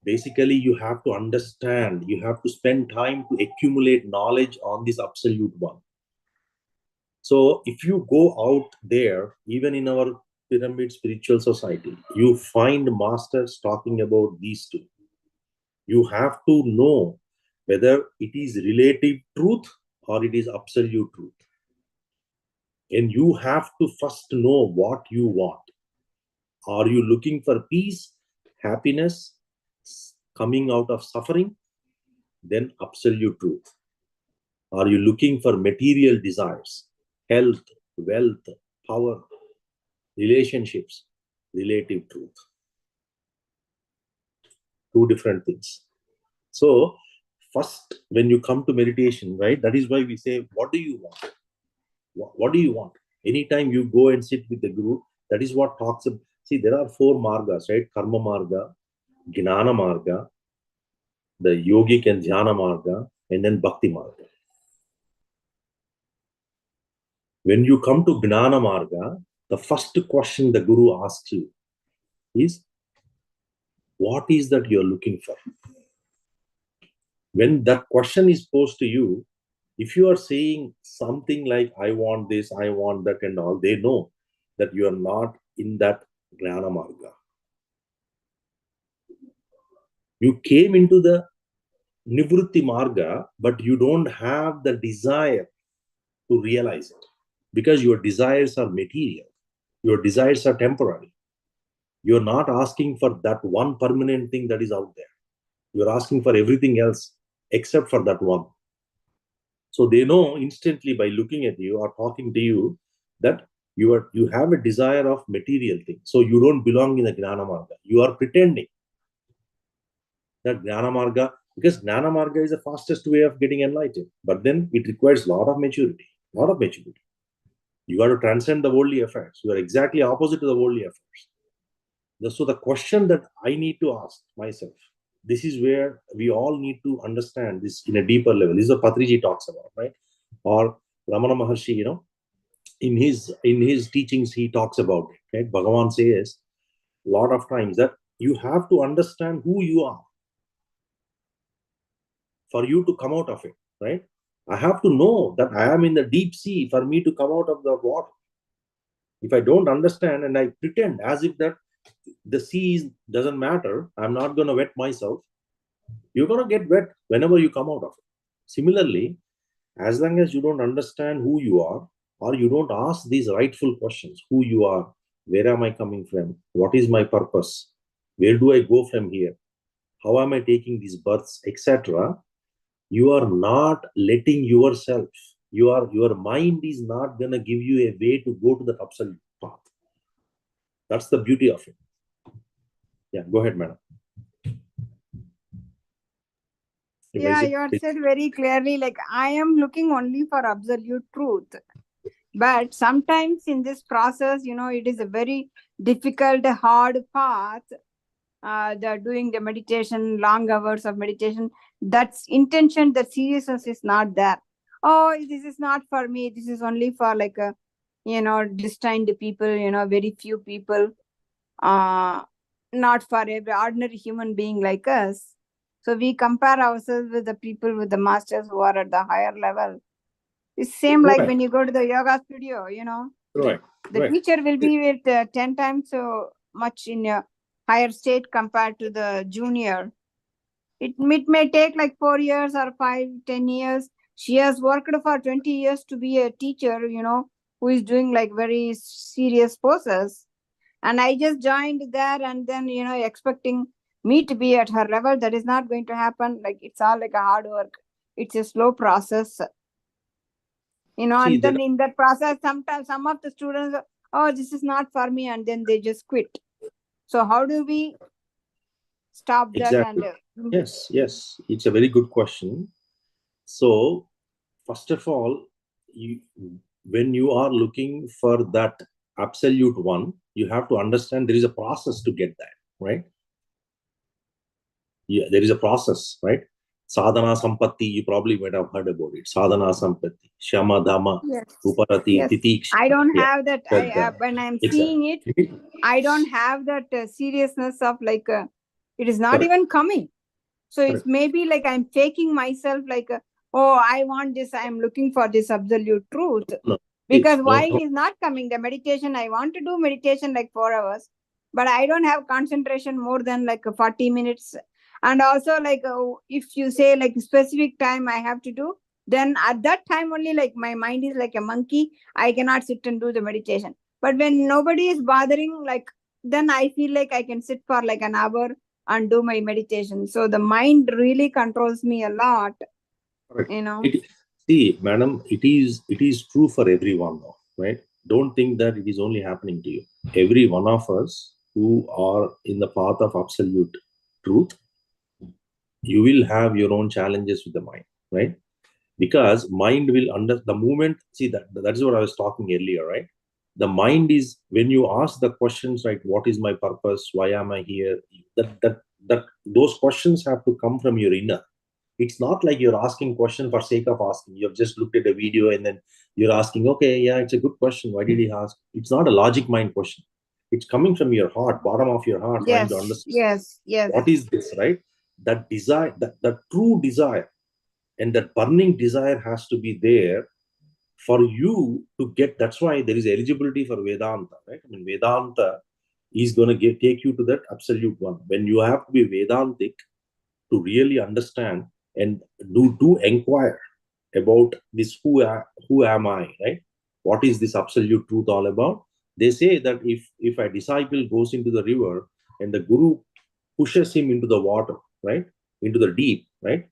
Speaker 1: Basically, you have to understand, you have to spend time to accumulate knowledge on this absolute one. So if you go out there, even in our pyramid spiritual society, you find masters talking about these two. You have to know whether it is relative truth or it is absolute truth. And you have to first know what you want. Are you looking for peace, happiness, coming out of suffering? Then absolute truth. Are you looking for material desires, health, wealth, power, relationships? Relative truth. Two different things. So first, when you come to meditation, right, that is why we say, what do you want? What do you want? Anytime you go and sit with the guru, that is what talks about. See, there are four margas, right? Karma marga, Gnana marga, the yogic and dhyana marga, and then bhakti marga. When you come to Gnana marga, the first question the guru asks you is, what is that you're looking for? When that question is posed to you, if you are saying something like, I want this, I want that, and all, they know that you are not in that Gnana marga. You came into the Nivrutti marga, but you don't have the desire to realize it because your desires are material. Your desires are temporary. You're not asking for that one permanent thing that is out there. You're asking for everything else except for that one. So they know instantly by looking at you or talking to you that you have a desire of material things. So you don't belong in the Gnana Marga. You are pretending that Gnana Marga, because Gnana Marga is the fastest way of getting enlightened. But then it requires a lot of maturity. You got to transcend the worldly affairs. You are exactly opposite to the worldly affairs. So the question that I need to ask myself, this is where we all need to understand this in a deeper level. This is what Patriji talks about, right? Or Ramana Maharshi, in his teachings, he talks about it. Right? Bhagavan says a lot of times that you have to understand who you are for you to come out of it, right? I have to know that I am in the deep sea for me to come out of the water. If I don't understand and I pretend as if that the sea doesn't matter, I'm not going to wet myself, you're going to get wet whenever you come out of it. Similarly, as long as you don't understand who you are, or you don't ask these rightful questions, who you are, where am I coming from, what is my purpose, where do I go from here, how am I taking these births, etc., you are not letting yourself, your mind is not going to give you a way to go to the absolute path. That's the beauty of it. Yeah, go ahead, madam.
Speaker 2: Yeah, you have said very clearly, like, I am looking only for absolute truth. But sometimes in this process, it is a very difficult, hard path. They're doing the meditation, long hours of meditation. That's intention, the seriousness is not there. Oh, this is not for me. This is only for like a, destined people, very few people. Not for every ordinary human being like us. So we compare ourselves with the people, with the masters who are at the higher level. It's same like when you go to the yoga studio, the teacher will be with 10 times so much in a higher state compared to the junior. It may take like 4 years or 5-10 years. She has worked for 20 years to be a teacher, who is doing like very serious poses. And I just joined there and then, expecting me to be at her level. That is not going to happen. Like, it's all like a hard work. It's a slow process. And then in that process, sometimes some of the students, oh, this is not for me, and then they just quit. So how do we stop
Speaker 1: exactly.
Speaker 2: that?
Speaker 1: Yes, it's a very good question. So first of all, when you are looking for that absolute one, you have to understand there is a process to get that, right? Yeah, there is a process, right? Sadhana Sampatti, you probably might have heard about it. Sadhana Sampatti, Shama Dhamma, Uparati, Titiksha.
Speaker 2: I don't have that. When I'm seeing it, I don't have that seriousness of like, it is not even coming. So it's maybe like I'm faking myself like, oh, I want this. I'm looking for this absolute truth.
Speaker 1: No.
Speaker 2: Because why it is not coming? The meditation, I want to do meditation like 4 hours, but I don't have concentration more than like 40 minutes. And also like if you say like specific time I have to do, then at that time only like my mind is like a monkey. I cannot sit and do the meditation. But when nobody is bothering, like then I feel like I can sit for like an hour and do my meditation. So the mind really controls me a lot,
Speaker 1: Correct.
Speaker 2: you know.
Speaker 1: See, madam, it is true for everyone, though, right? Don't think that it is only happening to you. Every one of us who are in the path of absolute truth, you will have your own challenges with the mind, right? Because mind will under the moment. See, that's what I was talking earlier, right? The mind is, when you ask the questions, right? What is my purpose? Why am I here? That those questions have to come from your inner. It's not like you're asking question for sake of asking. You've just looked at a video and then you're asking, okay, yeah, it's a good question, why did he ask? It's not a logic mind question. It's coming from your heart, bottom of your heart, trying to understand
Speaker 2: Yes.
Speaker 1: what is this, right? That desire, that true desire, and that burning desire has to be there for you to get. That's why there is eligibility for Vedanta, right? I mean, Vedanta is going to take you to that absolute one. When you have to be Vedantic to really understand and do inquire about this, who am I, right? What is this absolute truth all about? They say that if a disciple goes into the river and the guru pushes him into the water, right, into the deep, right,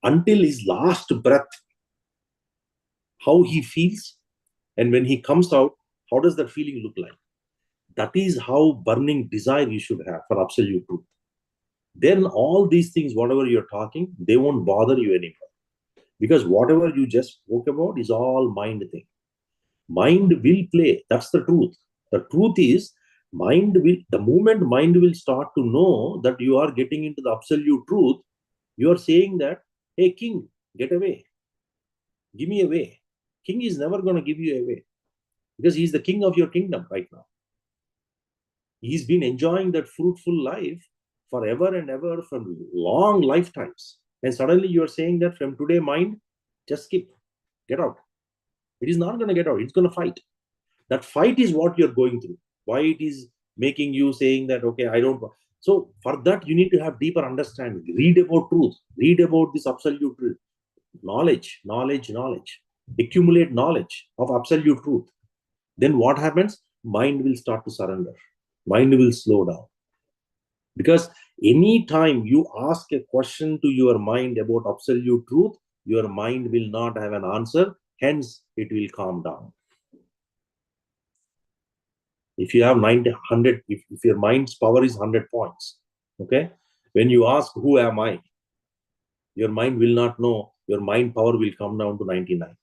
Speaker 1: until his last breath, how he feels, and when he comes out, how does that feeling look like? That is how burning desire you should have for absolute truth. Then all these things, whatever you're talking, they won't bother you anymore, because whatever you just spoke about is all mind thing. Mind will play. That's the truth. The truth is, mind will, the moment mind will start to know that you are getting into the absolute truth, you are saying that, hey king, get away, give me away. King is never going to give you away, because he's the king of your kingdom right now. He's been enjoying that fruitful life forever and ever for long lifetimes. And suddenly you're saying that from today, mind, just skip, get out. It is not going to get out. It's going to fight. That fight is what you're going through. Why it is making you saying that, okay, I don't. So for that, you need to have deeper understanding. Read about truth. Read about this absolute truth. Knowledge. Accumulate knowledge of absolute truth. Then what happens? Mind will start to surrender. Mind will slow down. Because anytime you ask a question to your mind about absolute truth, your mind will not have an answer. Hence, it will calm down. If you have 90, 100, if your mind's power is 100 points, okay? When you ask, who am I? Your mind will not know. Your mind power will come down to 99.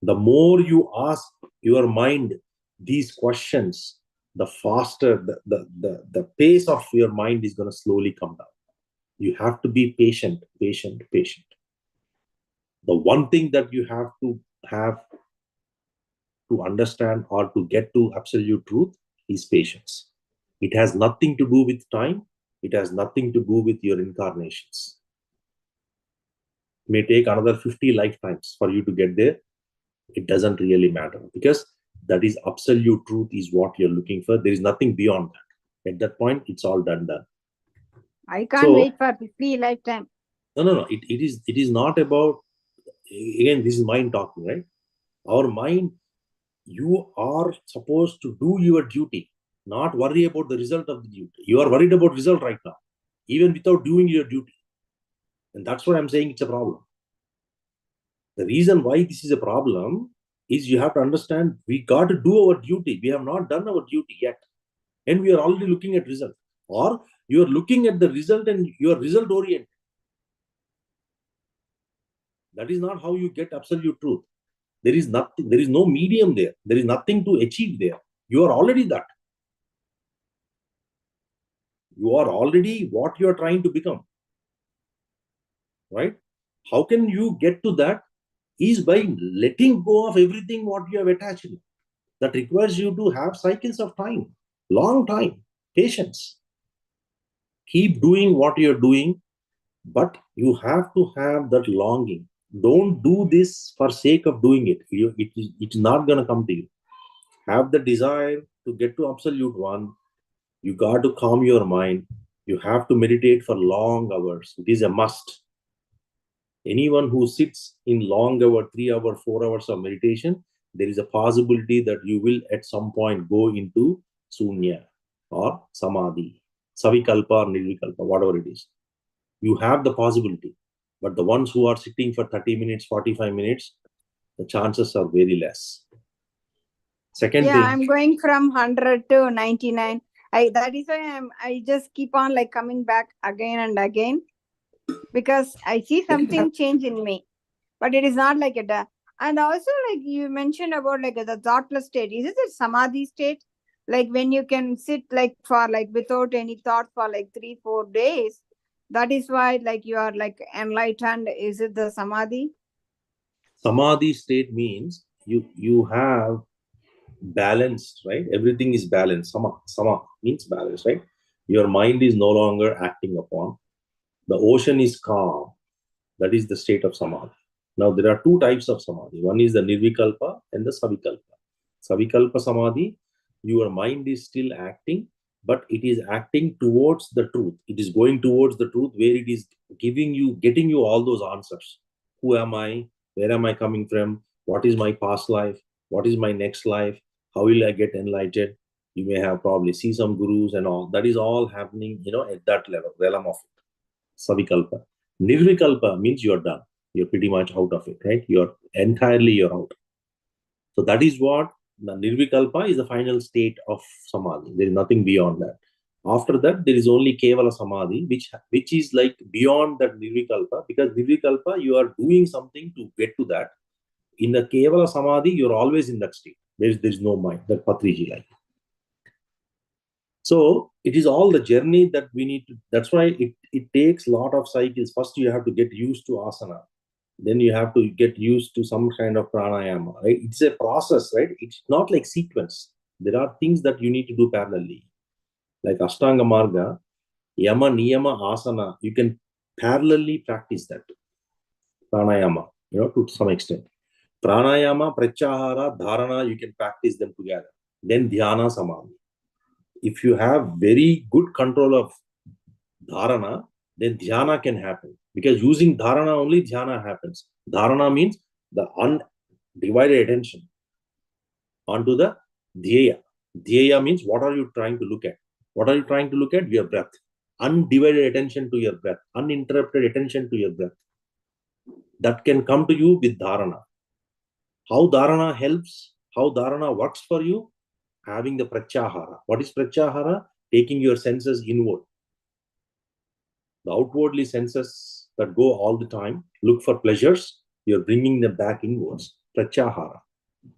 Speaker 1: The more you ask your mind these questions, the faster the pace of your mind is going to slowly come down. You have to be patient. The one thing that you have to understand or to get to absolute truth is patience. It has nothing to do with time. It has nothing to do with your incarnations. It may take another 50 lifetimes for you to get there. It doesn't really matter, because that is absolute truth is what you're looking for. There is nothing beyond that. At that point, it's all done.
Speaker 2: I can't wait for 50 lifetime.
Speaker 1: No. It is not about, again, this is mind talking, right? Our mind, you are supposed to do your duty, not worry about the result of the duty. You are worried about result right now, even without doing your duty. And that's what I'm saying, it's a problem. The reason why this is a problem is you have to understand we got to do our duty. We have not done our duty yet. And we are already looking at result. Or you are looking at the result and you are result oriented. That is not how you get absolute truth. There is nothing, there is no medium there. There is nothing to achieve there. You are already that. You are already what you are trying to become. Right? How can you get to that? Is by letting go of everything what you have attached. That requires you to have cycles of time, long time, patience. Keep doing what you're doing, but you have to have that longing. Don't do this for sake of doing it. It's not going to come to you. Have the desire to get to absolute one. You got to calm your mind. You have to meditate for long hours. It is a must. Anyone who sits in long hour, 3 hour, 4 hours of meditation, there is a possibility that you will at some point go into sunya or samadhi, savikalpa or nirvikalpa, whatever it is. You have the possibility. But the ones who are sitting for 30 minutes, 45 minutes, the chances are very less. Second
Speaker 2: Yeah,
Speaker 1: thing,
Speaker 2: I'm going from 100 to 99. That is why I just keep on like coming back again and again, because I see something change in me. But it is not like it. And also, like you mentioned about like the thoughtless state. Is it a samadhi state? Like when you can sit like for like without any thought for like 3 4 days. That is why like you are like enlightened. Is it the samadhi?
Speaker 1: samadhi state means you have balanced, right? Everything is balanced. Sama means balance, right? Your mind is no longer acting upon. The ocean is calm. That is the state of samadhi. Now, there are two types of samadhi. One is the nirvikalpa and the savikalpa. Savikalpa samadhi, your mind is still acting, but it is acting towards the truth. It is going towards the truth where it is getting you all those answers. Who am I? Where am I coming from? What is my past life? What is my next life? How will I get enlightened? You may have probably see some gurus and all. That is all happening, at that level, realm of it. Savikalpa. Nirvikalpa means you're done. You're pretty much out of it, right? You're out. So that is what the Nirvikalpa is, the final state of Samadhi. There is nothing beyond that. After that, there is only Kevala Samadhi, which is like beyond that Nirvikalpa, because Nirvikalpa, you are doing something to get to that. In the Kevala Samadhi, you're always in that state. There's no mind, that Patriji like. So it is all the journey that we need to. That's why it takes a lot of cycles. First, you have to get used to asana. Then you have to get used to some kind of pranayama, right? It's a process, right? It's not like sequence. There are things that you need to do parallelly. Like Ashtanga Marga, Yama, Niyama, Asana, you can parallelly practice that. Pranayama, to some extent. Pranayama, Pratyahara, Dharana, you can practice them together. Then Dhyana, Samadhi. If you have very good control of dharana, then dhyana can happen. Because using dharana only, dhyana happens. Dharana means the undivided attention onto the dhyeya. Dhyeya means what are you trying to look at? What are you trying to look at? Your breath. Undivided attention to your breath. Uninterrupted attention to your breath. That can come to you with dharana. How dharana helps, how dharana works for you, having the pratyahara. What is pratyahara? Taking your senses inward. The outwardly senses that go all the time, look for pleasures, you're bringing them back inwards. Pratyahara.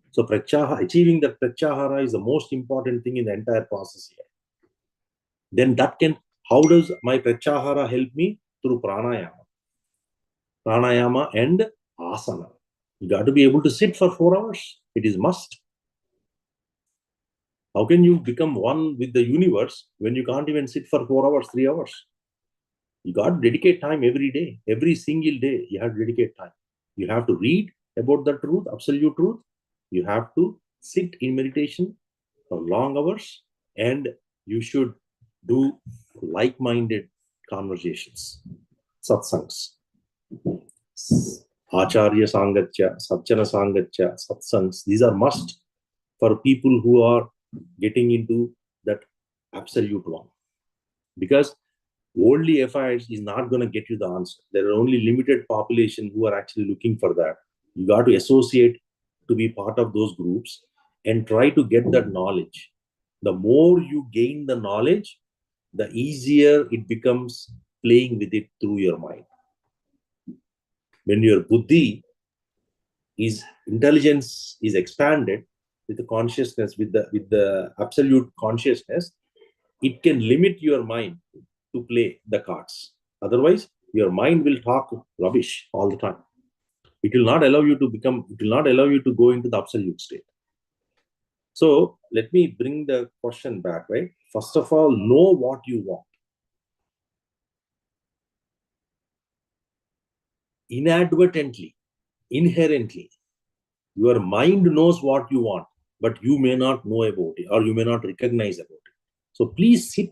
Speaker 1: So achieving that pratyahara is the most important thing in the entire process here. Then how does my pratyahara help me? Through pranayama. Pranayama and asana. You got to be able to sit for 4 hours. It is must. How can you become one with the universe when you can't even sit for 4 hours, 3 hours? You got to dedicate time every day. Every single day, you have to dedicate time. You have to read about the truth, absolute truth. You have to sit in meditation for long hours, and you should do like-minded conversations, satsangs. Acharya Sangatya, Satchana Sangatya, satsangs. These are must for people who are getting into that absolute one. Because only FIs is not going to get you the answer. There are only limited population who are actually looking for that. You got to associate to be part of those groups and try to get that knowledge. The more you gain the knowledge, the easier it becomes playing with it through your mind. When your buddhi is intelligence is expanded with the consciousness, with the absolute consciousness, it can limit your mind to play the cards. Otherwise, your mind will talk rubbish all the time. It will not allow you to go into the absolute state. So let me bring the question back, right? First of all, know what you want. Inadvertently, inherently. Your mind knows what you want, but you may not know about it, or you may not recognize about it. So please sit,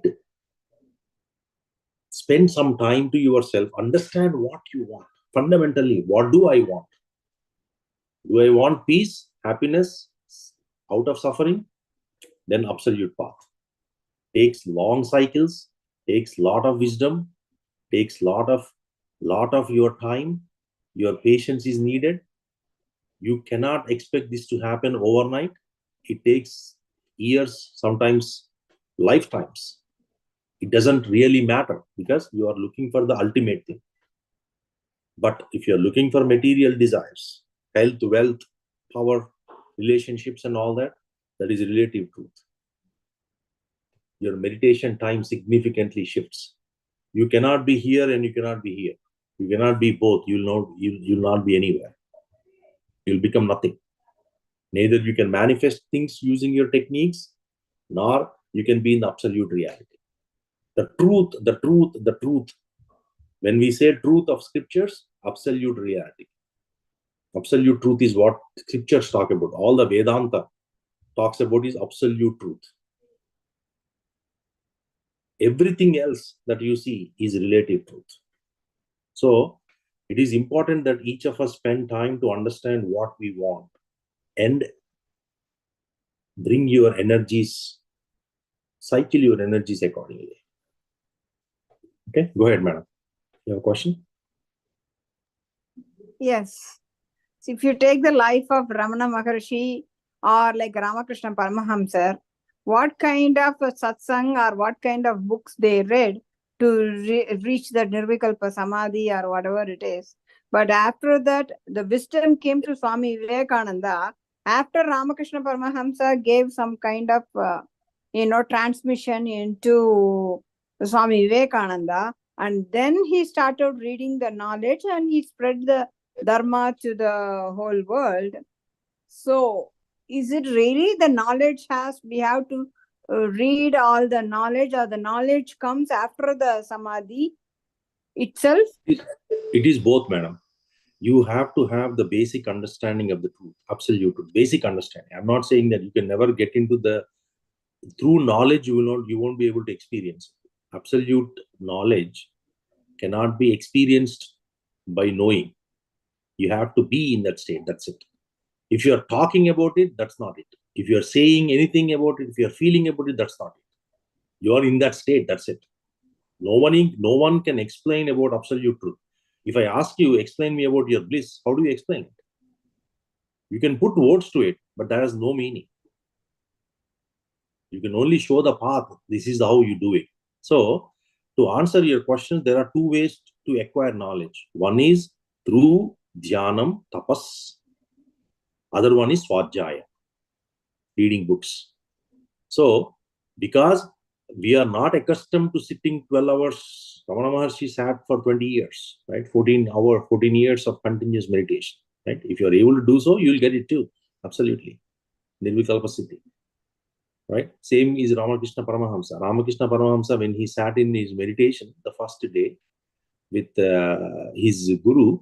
Speaker 1: spend some time to yourself, understand what you want. Fundamentally, what do I want? Do I want peace, happiness, out of suffering? Then absolute path. Takes long cycles, takes lot of wisdom, takes lot of your time. Your patience is needed. You cannot expect this to happen overnight. It takes years, sometimes lifetimes. It doesn't really matter because you are looking for the ultimate thing. But if you're looking for material desires, health, wealth, power, relationships, and all that, that is relative truth. Your meditation time significantly shifts. You cannot be here and you cannot be here. You cannot be both. You'll not be anywhere. You'll become nothing. Neither you can manifest things using your techniques, nor you can be in the absolute reality. The truth, the truth, the truth. When we say truth of scriptures, absolute reality. Absolute truth is what scriptures talk about. All the Vedanta talks about is absolute truth. Everything else that you see is relative truth. So it is important that each of us spend time to understand what we want and bring your energies, cycle your energies accordingly. Okay, go ahead, madam. You have a question?
Speaker 2: Yes. So if you take the life of Ramana Maharshi or like Ramakrishna Paramahamsa, what kind of a satsang or what kind of books they read to reach the Nirvikalpa Samadhi or whatever it is. But after that, the wisdom came to Swami Vivekananda. After Ramakrishna Paramahamsa gave some kind of, transmission into Swami Vivekananda, and then he started reading the knowledge and he spread the Dharma to the whole world. So, is it really the knowledge we have to read all the knowledge, or the knowledge comes after the Samadhi itself?
Speaker 1: It is both, madam. You have to have the basic understanding of the truth, absolute truth, basic understanding. I'm not saying that you can never get into the through knowledge. You won't be able to experience it. Absolute knowledge cannot be experienced by knowing. You have to be in that state. That's it. If you are talking about it, that's not it. If you are saying anything about it, if you are feeling about it, that's not it. You are in that state. That's it. No one can explain about absolute truth. If I ask you, explain me about your bliss, how do you explain it? You can put words to it, but that has no meaning. You can only show the path. This is how you do it. So, to answer your questions, there are two ways to acquire knowledge. One is through dhyanam, tapas. Other one is svadhyaya, reading books. So, because we are not accustomed to sitting 12 hours, Ramana Maharshi sat for 20 years, right? 14 years of continuous meditation, right? If you are able to do so, you will get it too. Absolutely. Nirvikalpa Siddhi, right? Same is Ramakrishna Paramahamsa. Ramakrishna Paramahamsa, when he sat in his meditation the first day with his guru,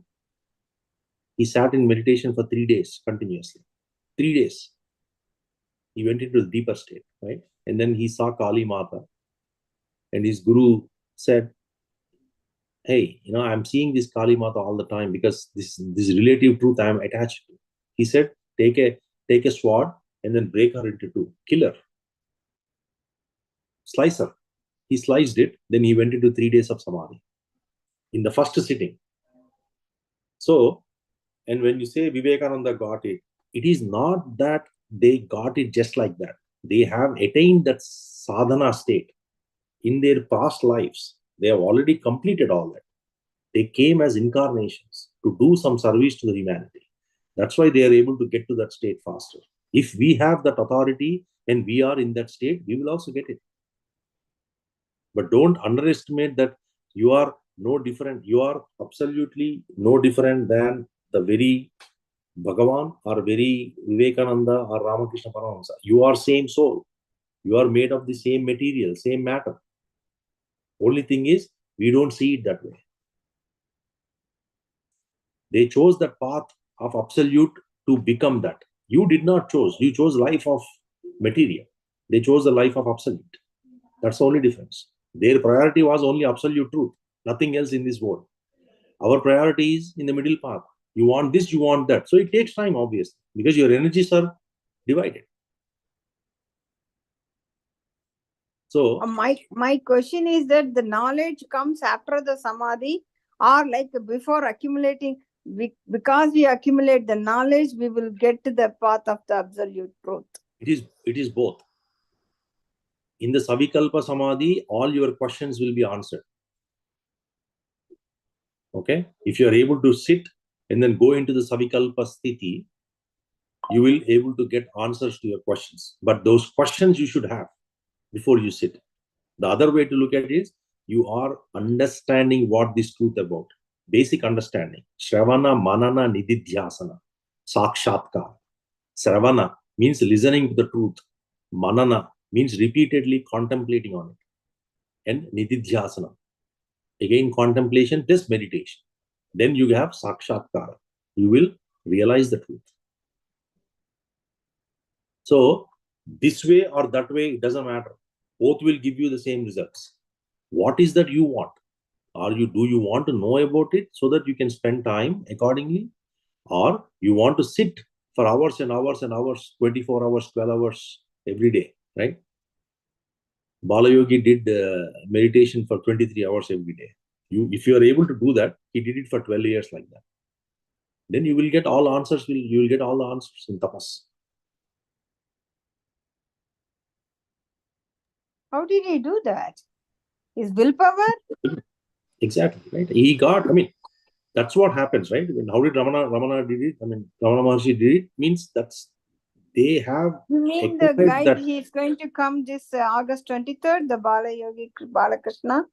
Speaker 1: he sat in meditation for 3 days continuously. 3 days. He went into the deeper state, right? And then he saw Kali Mata. And his guru said, hey, I'm seeing this Kali Mata all the time because this relative truth I am attached to. He said, take a sword and then break her into two. Kill her. Slice her. He sliced it. Then he went into 3 days of samadhi in the first sitting. So, and when you say Vivekananda got it, it is not that they got it just like that. They have attained that sadhana state in their past lives. They have already completed all that. They came as incarnations to do some service to the humanity. That's why they are able to get to that state faster. If we have that authority and we are in that state, we will also get it. But don't underestimate that you are no different. You are absolutely no different than the very Bhagavan or very Vivekananda or Ramakrishna Paramahamsa. You are same soul. You are made of the same material, same matter. Only thing is, we don't see it that way. They chose that path of absolute to become that. You did not choose. You chose life of material. They chose the life of absolute. That's the only difference. Their priority was only absolute truth, nothing else in this world. Our priority is in the middle path. You want this, you want that. So it takes time, obviously, because your energies are divided. So
Speaker 2: my question is that the knowledge comes after the samadhi, or like before accumulating. Because we accumulate the knowledge, we will get to the path of the absolute truth.
Speaker 1: it is both. In the Savikalpa Samadhi, all your questions will be answered. Okay? If you are able to sit and then go into the Savikalpa Sthiti, you will able to get answers to your questions. But those questions you should have before you sit. The other way to look at it is you are understanding what this truth about. Basic understanding. Shravana, Manana, Nididhyasana. Sakshatkar. Shravana means listening to the truth. Manana means repeatedly contemplating on it. And Nididhyasana. Again, contemplation plus meditation. Then you have Sakshatkar. You will realize the truth. So, this way or that way, it doesn't matter. Both will give you the same results. What is that you want? Do you want to know about it so that you can spend time accordingly? Or you want to sit for hours and hours and hours, 24 hours, 12 hours every day, right? Balayogi did meditation for 23 hours every day. If you are able to do that, he did it for 12 years like that. Then you will get all answers. You will get all the answers in tapas.
Speaker 2: How did he do that? His willpower?
Speaker 1: Exactly, right? He got, I mean, that's what happens, right? I mean, how did Ramana did it? I mean, Ramana Maharshi did it, means they have.
Speaker 2: You mean the guy
Speaker 1: that
Speaker 2: he is going to come this August 23rd, the Balayogi Balakrishna?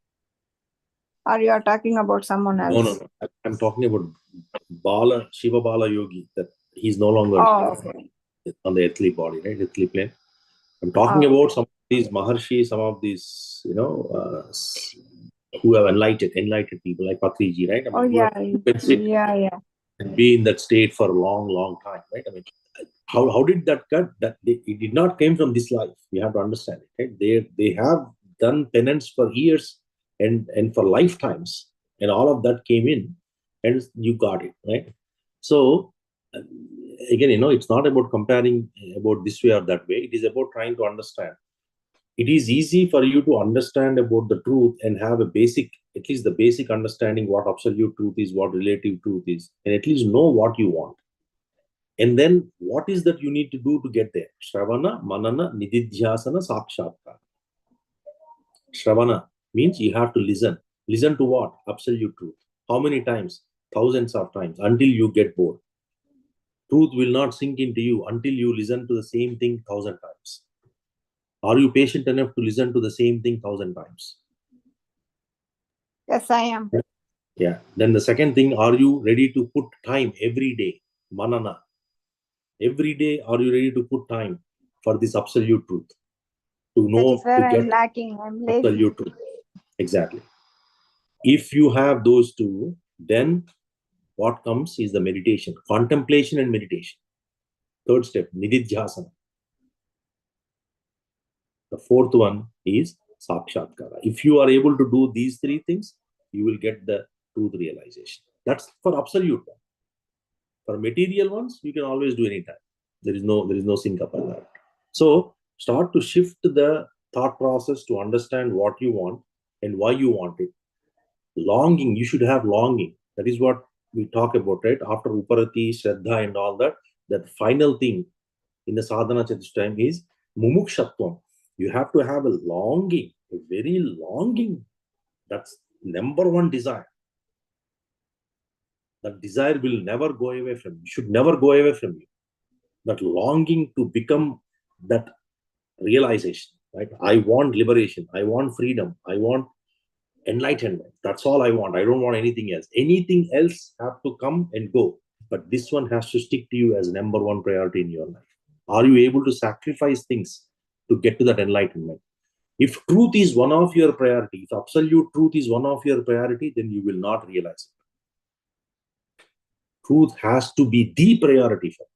Speaker 2: Or you are talking about someone else?
Speaker 1: No. I'm talking about Shiva Bala Yogi, that he's no longer
Speaker 2: okay.
Speaker 1: on the earthly body, right? Earthly plane. I'm talking about some of these Maharshi, some of these, who have enlightened people like Patriji, right? I mean,
Speaker 2: Yeah.
Speaker 1: And be in that state for a long, long time, right? I mean, how did that cut? It did not came from this life. You have to understand it, right? They have done penance for years and for lifetimes, and all of that came in, and you got it, right? So uh, again, it's not about comparing about this way or that way. It is about trying to understand. It is easy for you to understand about the truth and have a basic, at least the basic understanding what absolute truth is, what relative truth is, and at least know what you want. And then what is that you need to do to get there? Shravana, Manana, Nididhyasana, Sakshatkar. Shravana means you have to listen. Listen to what? Absolute truth. How many times? Thousands of times until you get bored. Truth will not sink into you until you listen to the same thing 1,000 times. Are you patient enough to listen to the same thing 1,000 times?
Speaker 2: Yes, I am.
Speaker 1: Yeah. Then the second thing, are you ready to put time every day? Manana. Every day, are you ready to put time for this absolute truth? To know,
Speaker 2: that is where
Speaker 1: to
Speaker 2: I'm
Speaker 1: get
Speaker 2: lacking. I'm lazy.
Speaker 1: absolute truth. Exactly. If you have those two, then what comes is the meditation, contemplation and meditation. Third step, nididhyasana. The fourth one is sakshatkara. If you are able to do these three things, you will get the truth realization. That's for absolute one. For material ones, you can always do anytime. There is no sync up on that. So start to shift the thought process to understand what you want and why you want it. Longing, you should have longing. That is what we talk about, right? After Uparati, Shraddha, and all that, that final thing in the sadhana chatushtayam is mumukshatvam. You have to have a longing, a very longing. That's number one desire. That desire will never go away from you. Should never go away from you. That longing to become that realization, right? I want liberation. I want freedom. I want enlightenment. That's all I want. I don't want anything else. Anything else have to come and go. But this one has to stick to you as number one priority in your life. Are you able to sacrifice things to get to that enlightenment? If truth is one of your priority, if absolute truth is one of your priority, then you will not realize it. Truth has to be the priority for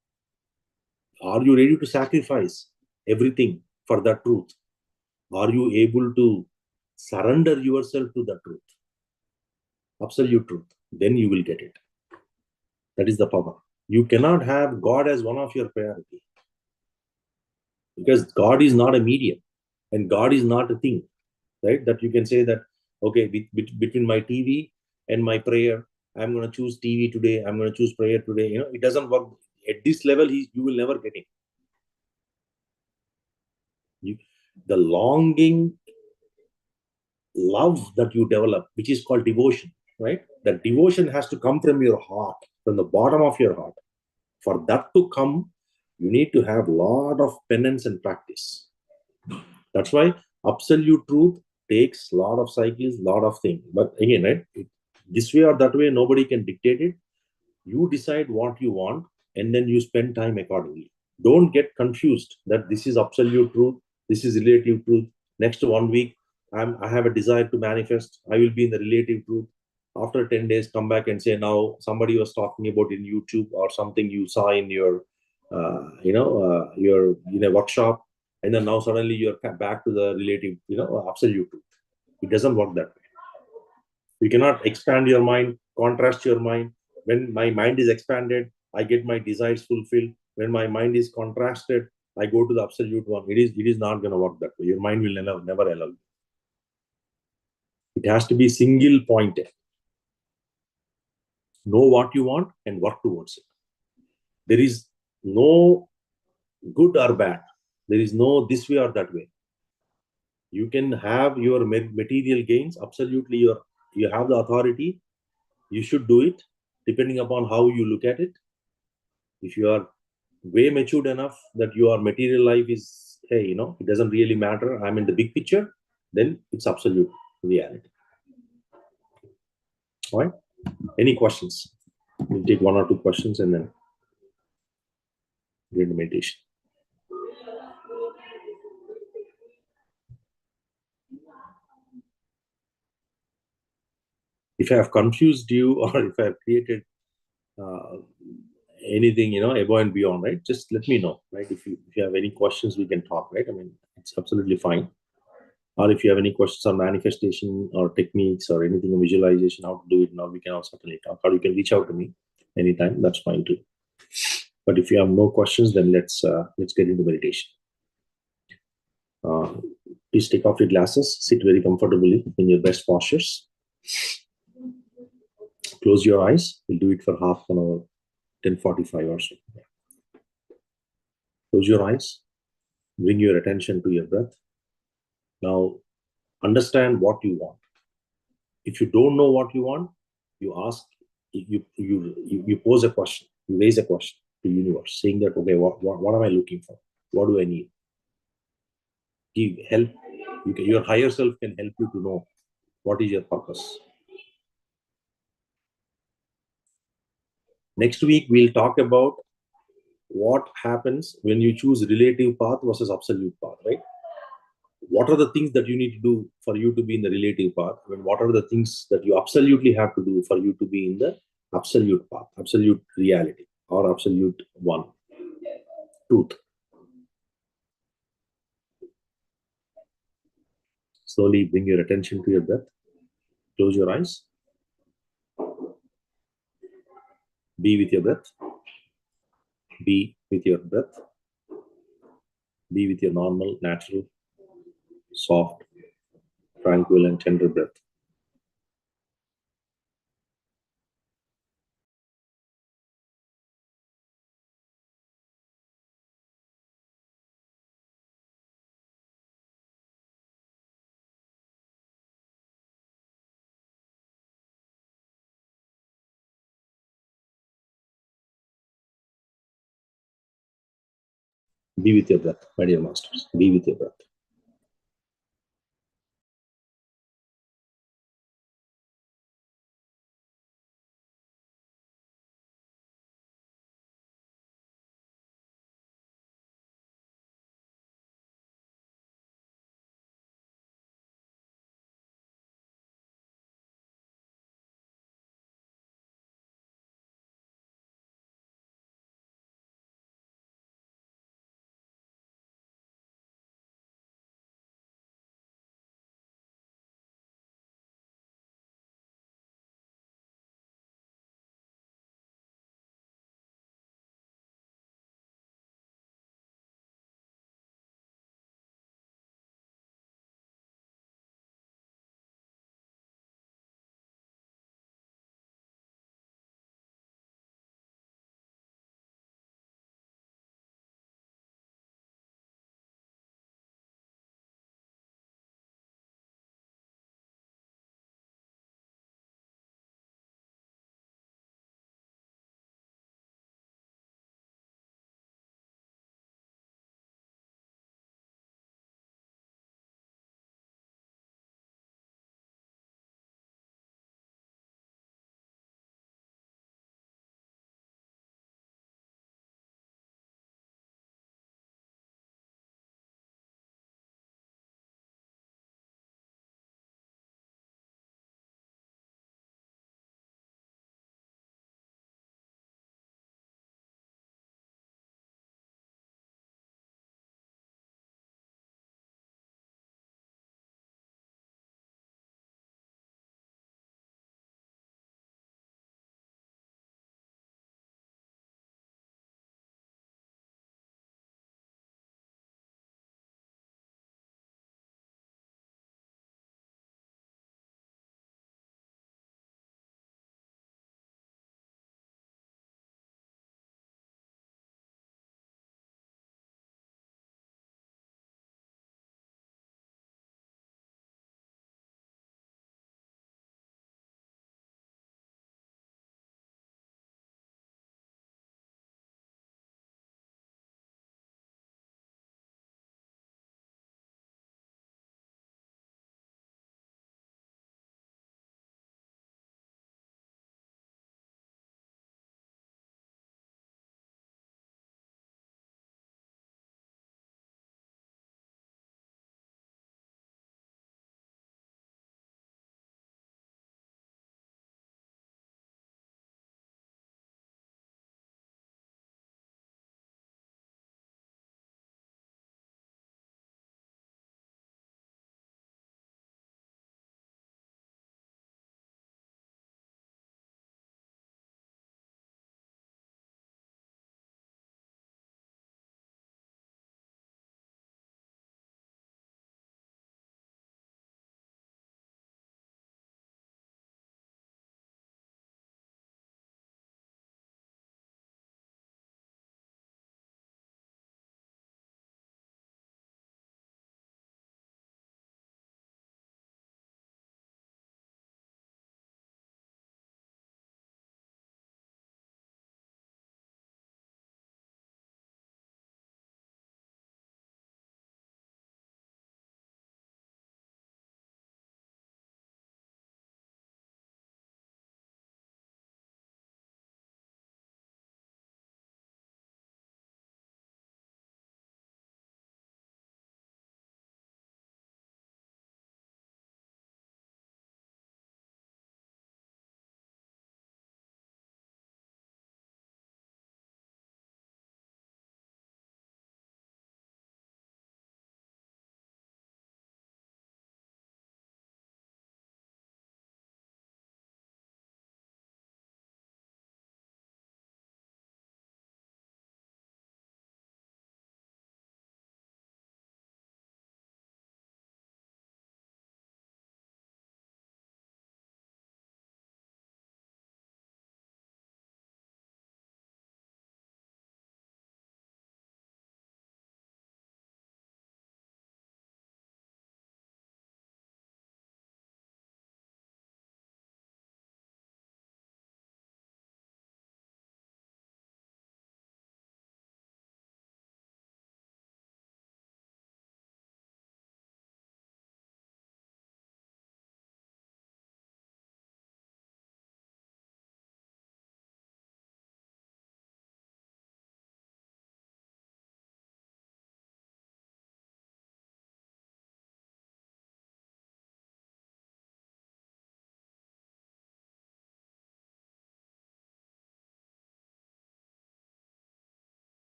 Speaker 1: you. Are you ready to sacrifice everything for that truth? Are you able to surrender yourself to the truth, absolute truth? Then you will get it. That is the power. You cannot have God as one of your priority, because God is not a medium and God is not a thing, right? That you can say that, okay, between my TV and my prayer, I'm going to choose TV today, I'm going to choose prayer today. It doesn't work. At this level, you will never get it. The longing love that you develop, which is called devotion, right? That devotion has to come from your heart, from the bottom of your heart. For that to come, you need to have a lot of penance and practice. That's why absolute truth takes a lot of cycles, lot of things. But again, right, this way or that way, nobody can dictate it. You decide what you want, and then you spend time accordingly. Don't get confused that this is absolute truth, this is relative truth. Next 1 week, I have a desire to manifest, I will be in the relative truth. After 10 days, come back and say, now somebody was talking about in YouTube or something you saw in your your in a workshop, and then now suddenly you're back to the relative, absolute truth. It doesn't work that way. You cannot expand your mind, contrast your mind. When my mind is expanded, I get my desires fulfilled. When my mind is contrasted, I go to the absolute one. It is not going to work that way. Your mind will never allow you. It has to be single pointed. Know what you want and work towards it. There is no good or bad. There is no this way or that way. You can have your material gains. Absolutely, you have the authority. You should do it depending upon how you look at it. If you are way matured enough that your material life is, hey, it doesn't really matter, I'm in the big picture, then it's absolute reality. All right, any questions? We'll take 1 or 2 questions and then get into meditation. If I have confused you or if I have created uh, anything above and beyond, right, just let me know, right? If you have any questions, we can talk, right? I mean, it's absolutely fine. Or if you have any questions on manifestation or techniques or anything on visualization, how to do it now, we can also certainly talk. Or you can reach out to me anytime. That's fine too. But if you have no questions, then let's get into meditation. Uh, Please take off your glasses. Sit very comfortably in your best postures. Close your eyes. We'll do it for half an hour, 10:45 or so. Close your eyes. Bring your attention to your breath. Now, understand what you want. If you don't know what you want, you ask, you pose a question, you raise a question to the universe, saying that, okay, what am I looking for? What do I need? Give help. Your higher self can help you to know what is your purpose. Next week, we'll talk about what happens when you choose relative path versus absolute path, right? What are the things that you need to do for you to be in the relative path? And what are the things that you absolutely have to do for you to be in the absolute path, absolute reality, or absolute one, truth? Slowly bring your attention to your breath. Close your eyes. Be with your breath. Be with your breath. Be with your normal, natural, soft, tranquil, and tender breath. Be with your breath, my dear masters. Be with your breath.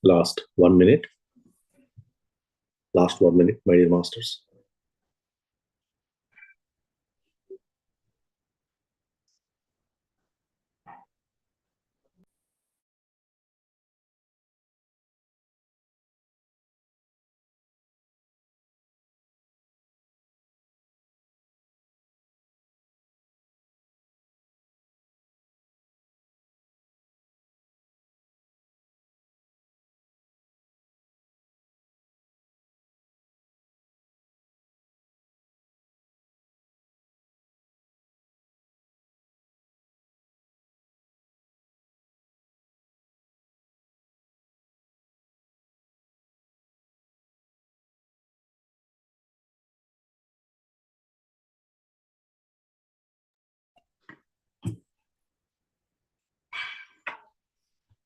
Speaker 1: Last 1 minute. Last 1 minute, my dear masters.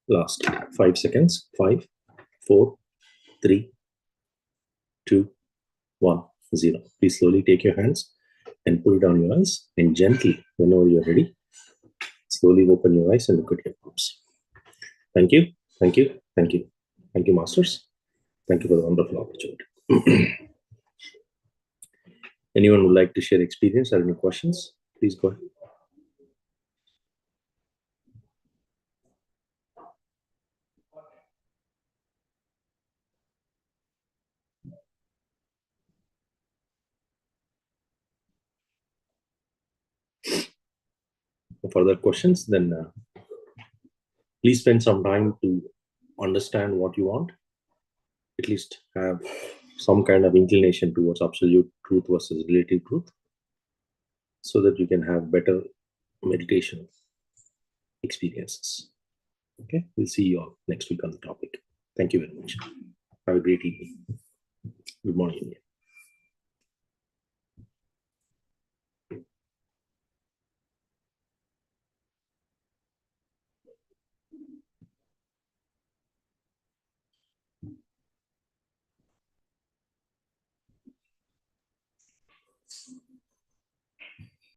Speaker 1: Last 5 seconds. 5, 4, 3, 2, 1, 0. Please slowly take your hands and put it on your eyes, and gently, whenever you're ready, slowly open your eyes and look at your palms. Thank you. Thank you. Thank you. Thank you, masters. Thank you for the wonderful opportunity. Anyone would like to share experience or any questions? Please go ahead. For further questions, then please spend some time to understand what you want. At least have some kind of inclination towards absolute truth versus relative truth, so that you can have better meditation experiences. Okay, we'll see you all next week on the topic. Thank you very much. Have a great evening. Good morning, India.